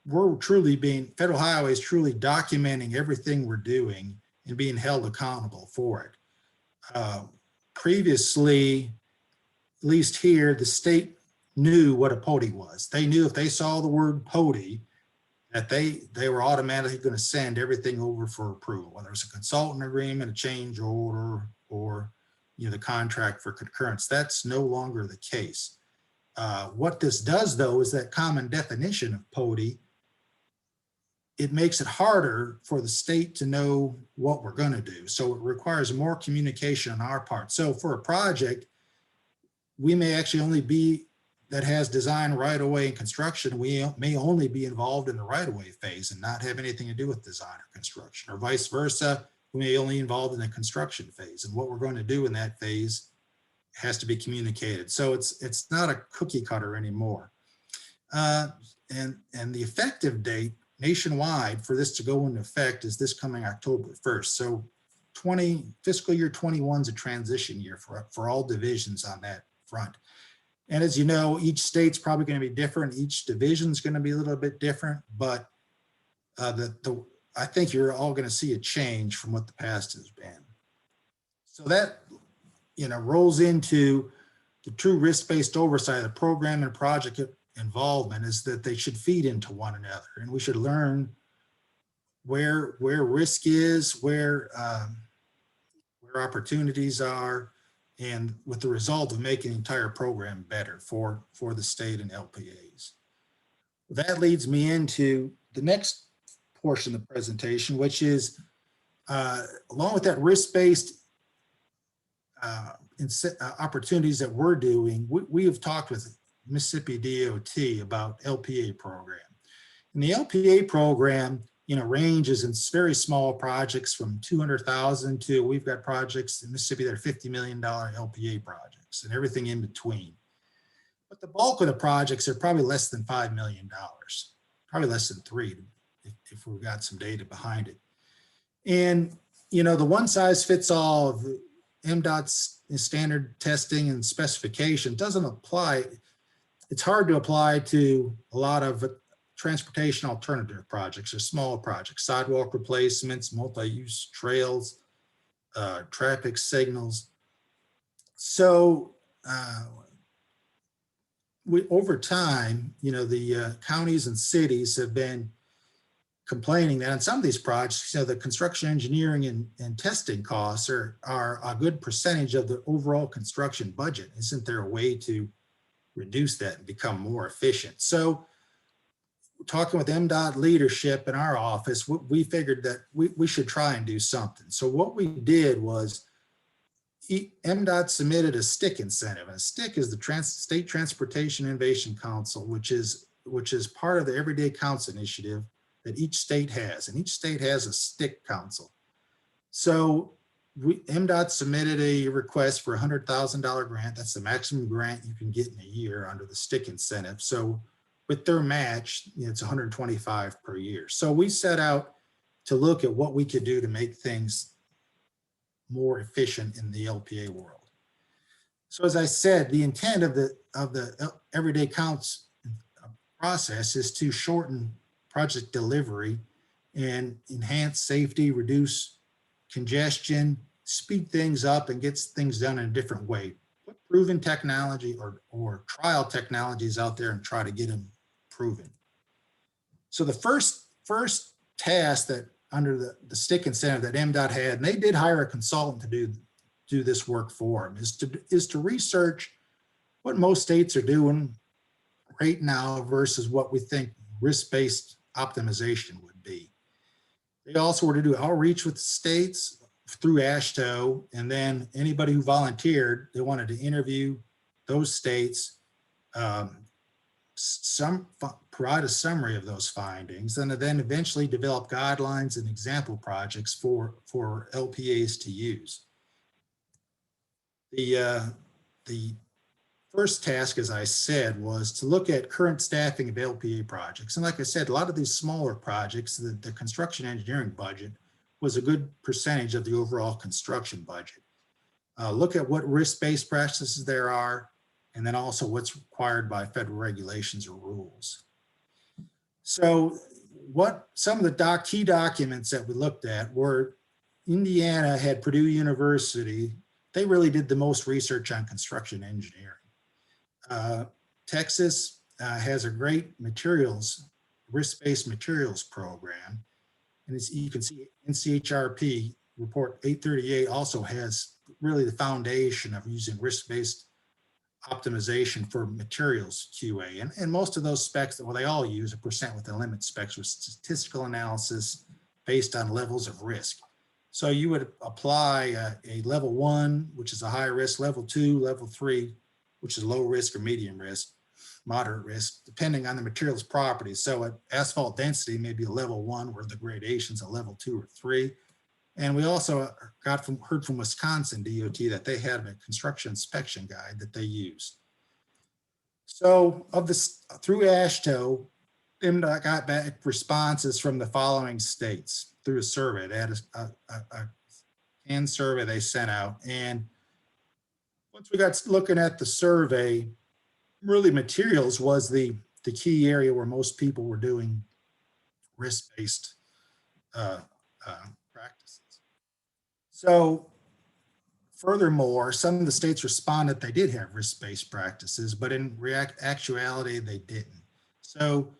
Federal Highway is truly documenting everything we're doing and being held accountable for it. Previously, at least here, the state knew what a PODI was. They knew if they saw the word PODI, that they were automatically going to send everything over for approval, whether it's a consultant agreement, a change order, or the contract for concurrence. That's no longer the case. What this does, though, is that common definition of PODI, it makes it harder for the state to know what we're going to do. So it requires more communication on our part. So for a project, we may actually only be that has design right of way and construction. We may only be involved in the right of way phase and not have anything to do with design or construction, or vice versa. We may only be involved in the construction phase, and what we're going to do in that phase has to be communicated. So it's not a cookie cutter anymore. And the effective date nationwide for this to go into effect is this coming October 1st. So fiscal year 21 is a transition year for all divisions on that front. And as you know, each state's probably going to be different. Each division is going to be a little bit different, but I think you're all going to see a change from what the past has been. So that, rolls into the true risk-based oversight of the program and project involvement, is that they should feed into one another, and we should learn where risk is, where opportunities are, and with the result of making the entire program better for the state and LPAs. That leads me into the next portion of the presentation, which is along with that risk-based opportunities that we're doing, we have talked with Mississippi DOT about LPA program. And the LPA program, ranges in very small projects from 200,000 to, we've got projects in Mississippi that are $50 million LPA projects and everything in between. But the bulk of the projects are probably less than $5 million, probably less than $3 million if we've got some data behind it. And, the one size fits all of the MDOT's standard testing and specification doesn't apply. It's hard to apply to a lot of transportation alternative projects or small projects, sidewalk replacements, multi-use trails, traffic signals. So over time, the counties and cities have been complaining that on some of these projects, the construction engineering and testing costs are a good percentage of the overall construction budget. Isn't there a way to reduce that and become more efficient? So talking with MDOT leadership in our office, we figured that we should try and do something. So what we did was MDOT submitted a STIC incentive. And a STIC is the State Transportation Innovation Council, which is part of the Everyday Counts initiative that each state has, and each state has a STIC council. So MDOT submitted a request for a $100,000 grant. That's the maximum grant you can get in a year under the STIC incentive. So with their match, it's 125 per year. So we set out to look at what we could do to make things more efficient in the LPA world. So as I said, the intent of the Everyday Counts process is to shorten project delivery and enhance safety, reduce congestion, speed things up, and gets things done in a different way. Put proven technology or trial technologies out there and try to get them proven. So the first task that under the STIC incentive that MDOT had, and they did hire a consultant to do this work for them, is to research what most states are doing right now versus what we think risk-based optimization would be. They also were to do outreach with states through AASHTO, and then anybody who volunteered, they wanted to interview those states, provide a summary of those findings, and then eventually develop guidelines and example projects for LPAs to use. The first task, as I said, was to look at current staffing of LPA projects. And like I said, a lot of these smaller projects, the construction engineering budget was a good percentage of the overall construction budget. Look at what risk-based practices there are, and then also what's required by federal regulations or rules. So some of the key documents that we looked at were Indiana had Purdue University. They really did the most research on construction engineering. Texas has a great risk-based materials program. And as you can see, NCHRP report 838 also has really the foundation of using risk-based optimization for materials QA. And most of those specs, they all use a percent with the limit specs with statistical analysis based on levels of risk. So you would apply a level 1, which is a high risk, level 2, level 3, which is low risk or medium risk, moderate risk, depending on the material's properties. So at asphalt density may be a level 1 where the gradation's a level 2 or 3. And we also heard from Wisconsin DOT that they had a construction inspection guide that they use. So through AASHTO, MDOT got back responses from the following states through a survey. They had a canned survey they sent out. And once we got looking at the survey, really materials was the key area where most people were doing risk-based practices. So furthermore, some of the states responded they did have risk-based practices, but in actuality, they didn't. So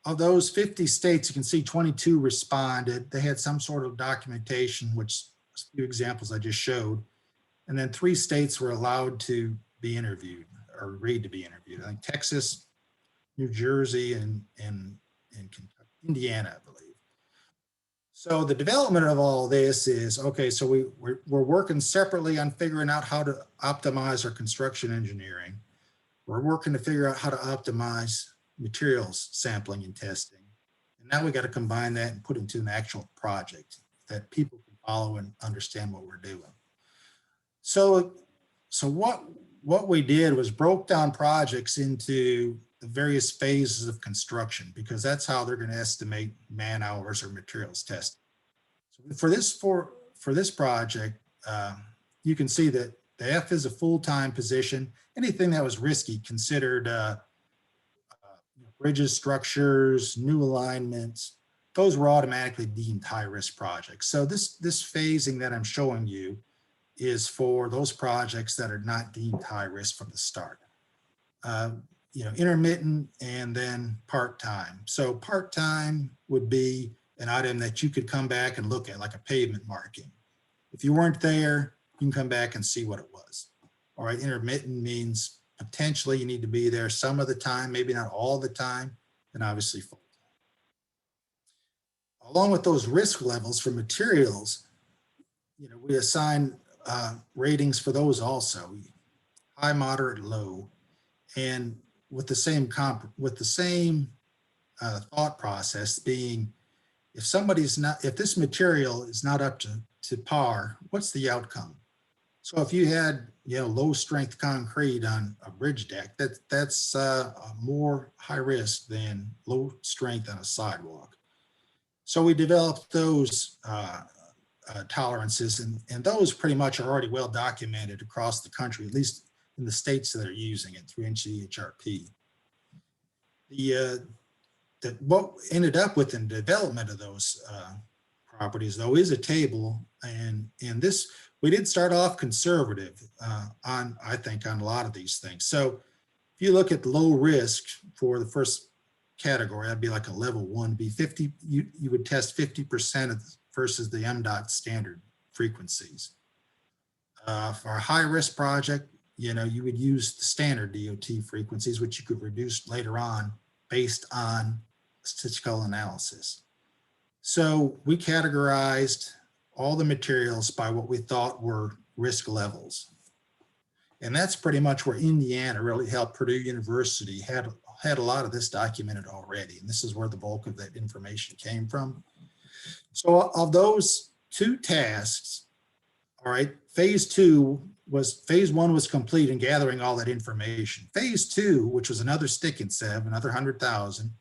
of those 50 states, you can see 22 responded. They had some sort of documentation, which a few examples I just showed. And then 3 states were allowed to be interviewed or agreed to be interviewed. I think Texas, New Jersey, and Kentucky, Indiana, I believe. So the development of all this is, okay, so we're working separately on figuring out how to optimize our construction engineering. We're working to figure out how to optimize materials sampling and testing. And now we got to combine that and put it into an actual project that people can follow and understand what we're doing. So what we did was broke down projects into the various phases of construction, because that's how they're going to estimate man hours or materials testing. So for this project, you can see that the F is a full-time position. Anything that was risky, considered bridges, structures, new alignments, those were automatically deemed high-risk projects. So this phasing that I'm showing you is for those projects that are not deemed high risk from the start. Intermittent and then part-time. So part-time would be an item that you could come back and look at, like a pavement marking. If you weren't there, you can come back and see what it was. All right, intermittent means potentially you need to be there some of the time, maybe not all the time, and obviously full time. Along with those risk levels for materials, we assign ratings for those also, high, moderate, low, and with the same thought process being, if this material is not up to par, what's the outcome? So if you had low strength concrete on a bridge deck, that's more high risk than low strength on a sidewalk. So we developed those tolerances, and those pretty much are already well documented across the country, at least in the states that are using it through NCHRP. What ended up with in development of those properties, though, is a table, and this, we did start off conservative I think on a lot of these things. So if you look at low risk for the first category, that'd be like a level 1, be 50, you would test 50% of versus the MDOT standard frequencies. For a high risk project, you would use the standard DOT frequencies, which you could reduce later on based on statistical analysis. So we categorized all the materials by what we thought were risk levels. And that's pretty much where Indiana really helped. Purdue University had a lot of this documented already. And this is where the bulk of that information came from. So of those 2 tasks, all right, phase 1 was complete in gathering all that information. Phase 2, which was another stick and sieve, another 100,000,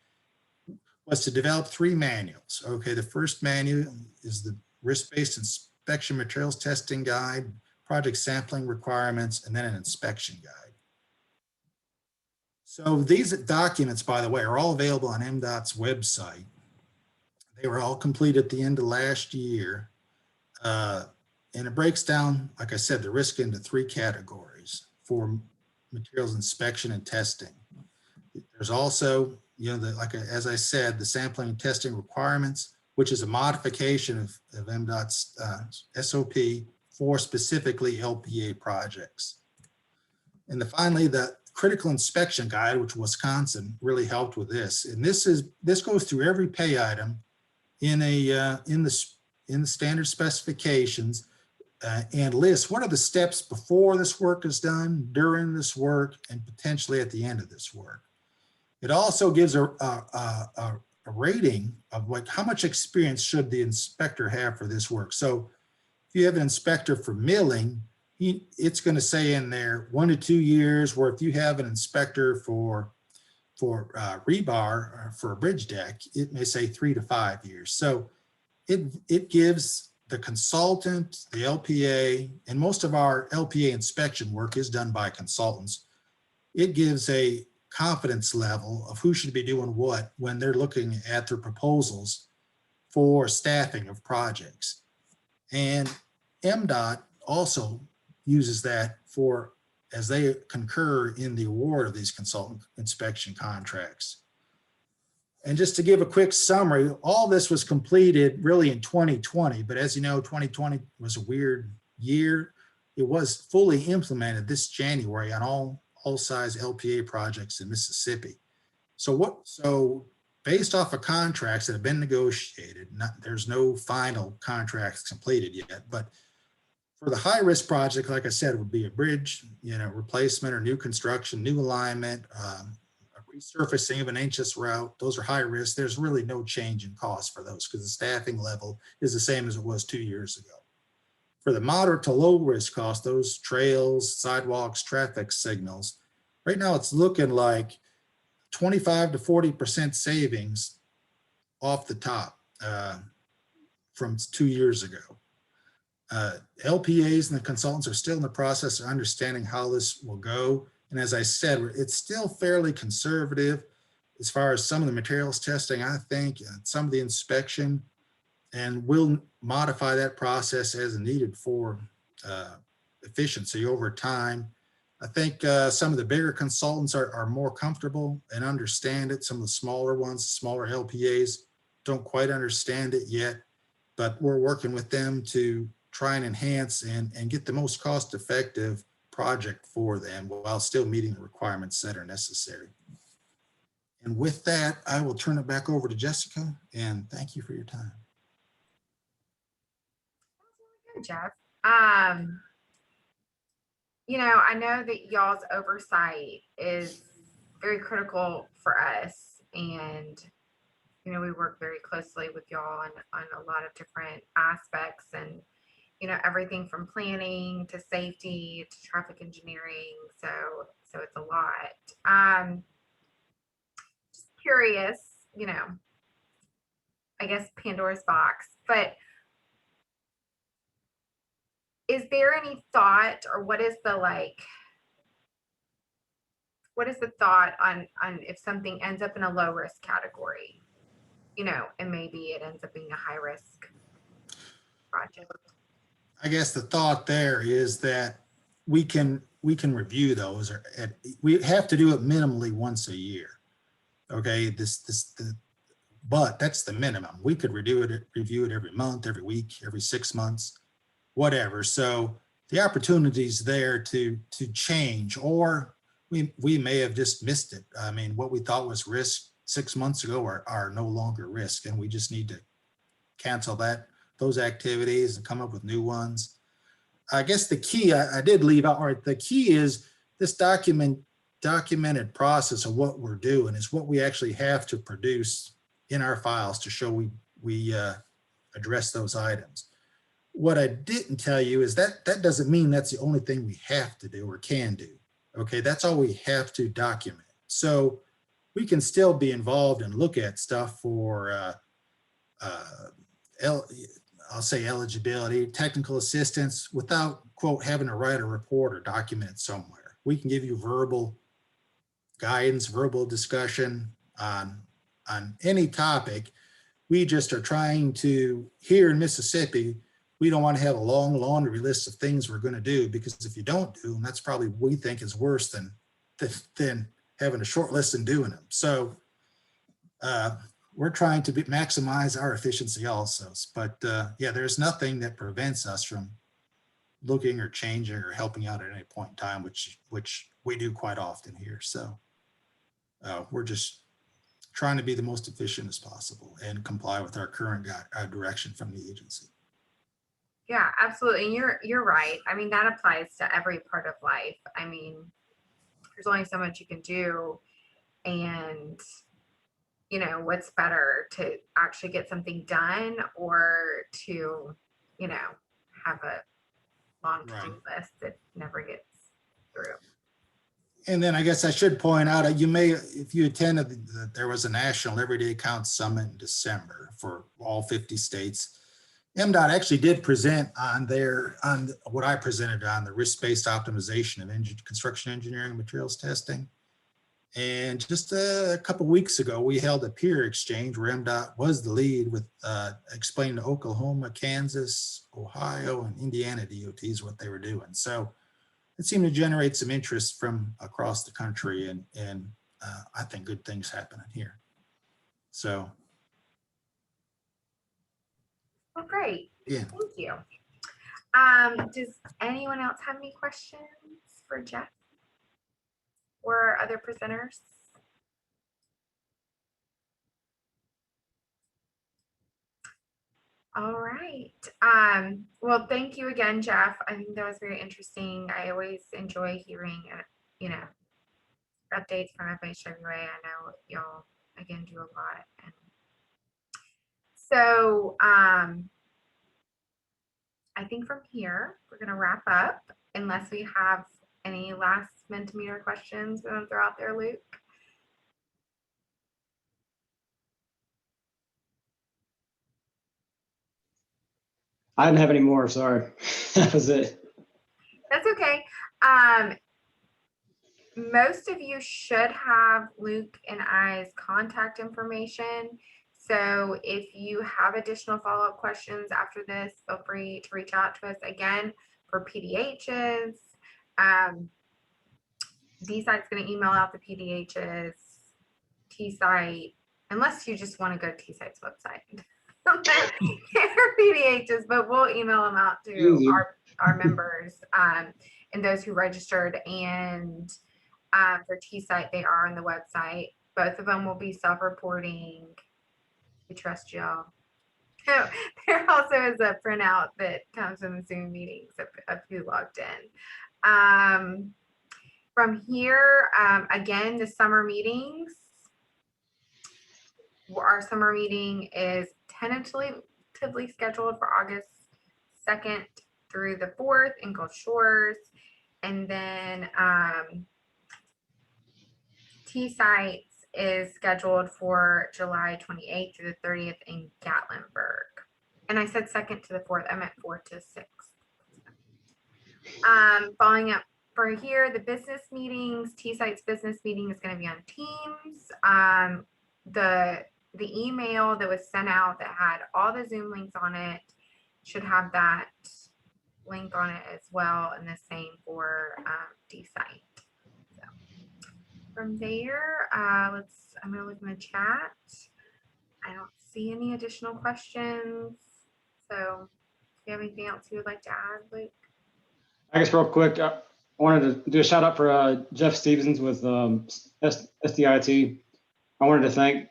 was to develop 3 manuals. Okay, the first manual is the risk-based inspection materials testing guide, project sampling requirements, and then an inspection guide. So these documents, by the way, are all available on MDOT's website. They were all complete at the end of last year. And it breaks down, like I said, the risk into 3 categories for materials inspection and testing. There's also, as I said, the sampling and testing requirements, which is a modification of MDOT's SOP for specifically LPA projects. And finally, the critical inspection guide, which Wisconsin really helped with this. And this goes through every pay item in the standard specifications and lists what are the steps before this work is done, during this work, and potentially at the end of this work. It also gives a rating of how much experience should the inspector have for this work. So if you have an inspector for milling, it's going to say in there 1 to 2 years, where if you have an inspector for rebar or for a bridge deck, it may say 3 to 5 years. So it gives the consultant, the LPA, and most of our LPA inspection work is done by consultants. It gives a confidence level of who should be doing what when they're looking at their proposals for staffing of projects. And MDOT also uses that for, as they concur in the award of these consultant inspection contracts. And just to give a quick summary, all this was completed really in 2020, but as you know, 2020 was a weird year. It was fully implemented this January on all size LPA projects in Mississippi. So based off of contracts that have been negotiated, there's no final contracts completed yet, but for the high risk project, like I said, it would be a bridge, replacement or new construction, new alignment, a resurfacing of an anxious route. Those are high risk. There's really no change in cost for those because the staffing level is the same as it was 2 years ago. For the moderate to low risk cost, those trails, sidewalks, traffic signals, right now it's looking like 25 to 40% savings off the top from 2 years ago. LPAs and the consultants are still in the process of understanding how this will go. And as I said, it's still fairly conservative as far as some of the materials testing, I think, and some of the inspection, and we'll modify that process as needed for efficiency over time. I think some of the bigger consultants are more comfortable and understand it. Some of the smaller ones, smaller LPAs, don't quite understand it yet, but we're working with them to try and enhance and get the most cost-effective project for them while still meeting the requirements that are necessary. And with that, I will turn it back over to Jessica, and thank you for your time. Good, Jeff. I know that y'all's oversight is very critical for us, and we work very closely with y'all on a lot of different aspects, and everything from planning to safety to traffic engineering. So it's a lot. Just curious, I guess Pandora's box, but is there any thought, or what is the thought on if something ends up in a low risk category, and maybe it ends up being a high risk project? I guess the thought there is that we can review those, we have to do it minimally once a year. Okay, but that's the minimum. We could review it every month, every week, every 6 months, whatever. So the opportunities there to change, or we may have just missed it. I mean, what we thought was risk 6 months ago are no longer risk, and we just need to cancel those activities and come up with new ones. I guess the key I did leave out, right? The key is this documented process of what we're doing is what we actually have to produce in our files to show we address those items. What I didn't tell you is that doesn't mean that's the only thing we have to do or can do. Okay, that's all we have to document. So we can still be involved and look at stuff for I'll say eligibility, technical assistance, without, quote, having to write a report or document it somewhere. We can give you verbal guidance, verbal discussion on any topic. We just are trying to, here in Mississippi, we don't want to have a long laundry list of things we're going to do, because if you don't do them, that's probably we think is worse than having a short list and doing them. So we're trying to maximize our efficiency also. But yeah, there's nothing that prevents us from looking or changing or helping out at any point in time, which we do quite often here. So we're just trying to be the most efficient as possible and comply with our current direction from the agency. Yeah, absolutely. And you're right. I mean, that applies to every part of life. I mean, there's only so much you can do, and what's better, to actually get something done or to have a long list that never gets through. And then I guess I should point out, you may, if you attended, there was a National Everyday Account Summit in December for all 50 states. MDOT actually did present on what I presented on, the risk-based optimization of construction engineering materials testing. And just a couple weeks ago, we held a peer exchange where MDOT was the lead with explaining to Oklahoma, Kansas, Ohio, and Indiana DOTs what they were doing. So it seemed to generate some interest from across the country, and I think good things happening here. So, Well, great. yeah. Thank you. Does anyone else have any questions for Jeff or other presenters? All right. Well, thank you again, Jeff. I think that was very interesting. I always enjoy hearing, you know, updates from FHWA. I know y'all again do a lot. And so I think from here, we're gonna wrap up unless we have any last Mentimeter questions we want to throw out there, Luke. I didn't have any more, sorry. That was it. That's okay. Most of you should have Luke and I's contact information. So if you have additional follow-up questions after this, feel free to reach out to us again for PDHs. DSITE's going to email out the PDHs, TSITE, unless you just want to go to TSITE's website. PDHs, but we'll email them out to our members and those who registered. And for TSITE, they are on the website. Both of them will be self-reporting. We trust y'all. There also is a printout that comes from the Zoom meetings of who logged in. From here, again, the summer meetings. Our summer meeting is tentatively scheduled for August 2nd through the 4th in Gulf Shores. And then TSITE is scheduled for July 28th through the 30th in Gatlinburg. And I said 2nd to the 4th, I meant 4th to 6th. Following up for here, the business meetings, TSITE's business meeting is going to be on Teams. The email that was sent out that had all the Zoom links on it should have that link on it as well, and the same for DSITE. So from there, I'm gonna look in the chat. I don't see any additional questions. So if you have anything else you would like to add, Luke? I guess real quick, I wanted to do a shout out for Jeff Stevens with SDIT. I wanted to thank,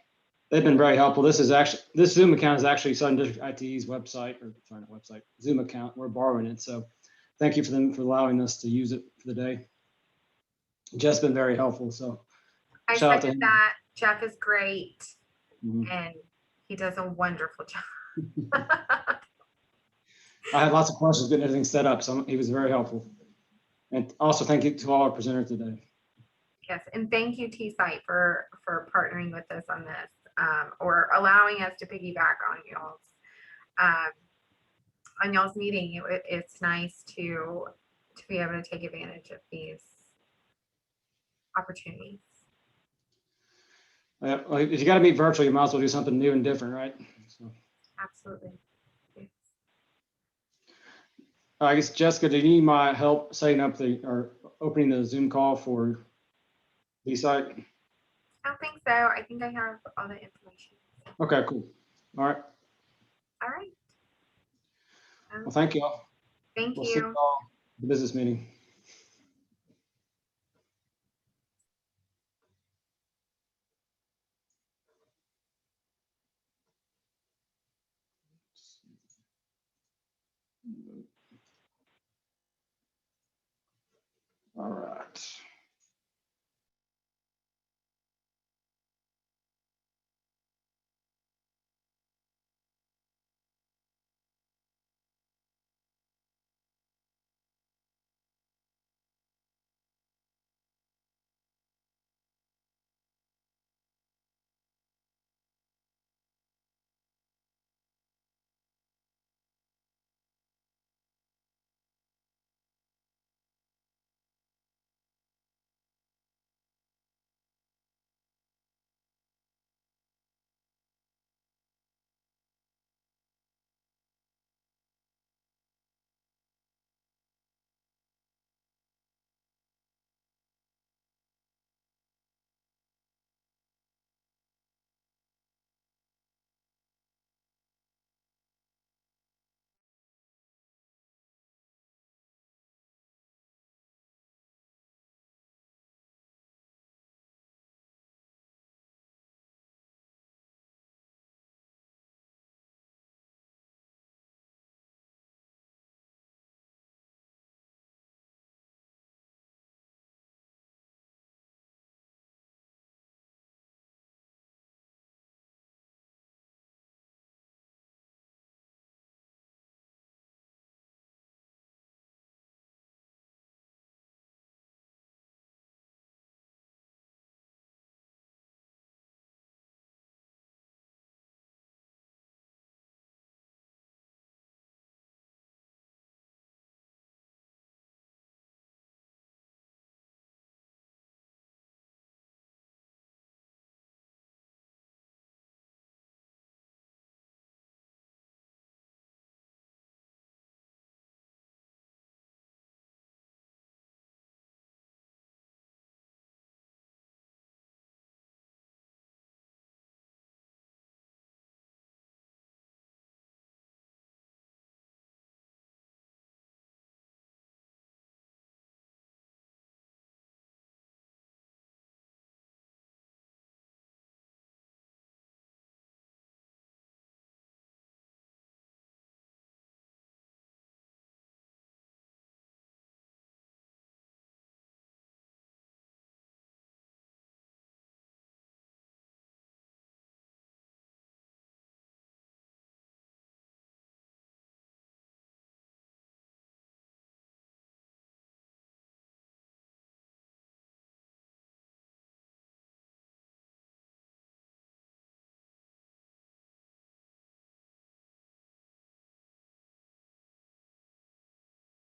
they've been very helpful. This Zoom account is actually Southern District IT's website, or sorry, not website, Zoom account. We're borrowing it. So thank you for them for allowing us to use it for the day. Jeff's been very helpful. So I shout out to second him. that. Jeff is great, Mhm. and he does a wonderful job. I had lots of questions getting everything set up, so he was very helpful. And also thank you to all our presenters today. Yes, and thank you, TSITE, for partnering with us on this, or allowing us to piggyback on y'all's meeting. It's nice to be able to take advantage of these opportunities. Well, if you got to meet virtually, you might as well do something new and different, right? So, Absolutely. Yes. I guess Jessica, do you need my help setting up or opening the Zoom call for DSITE? I don't think so. I think I have all the information. Okay, cool. All right. All right. Well, thank you all. Thank We'll see you. you all at the business meeting.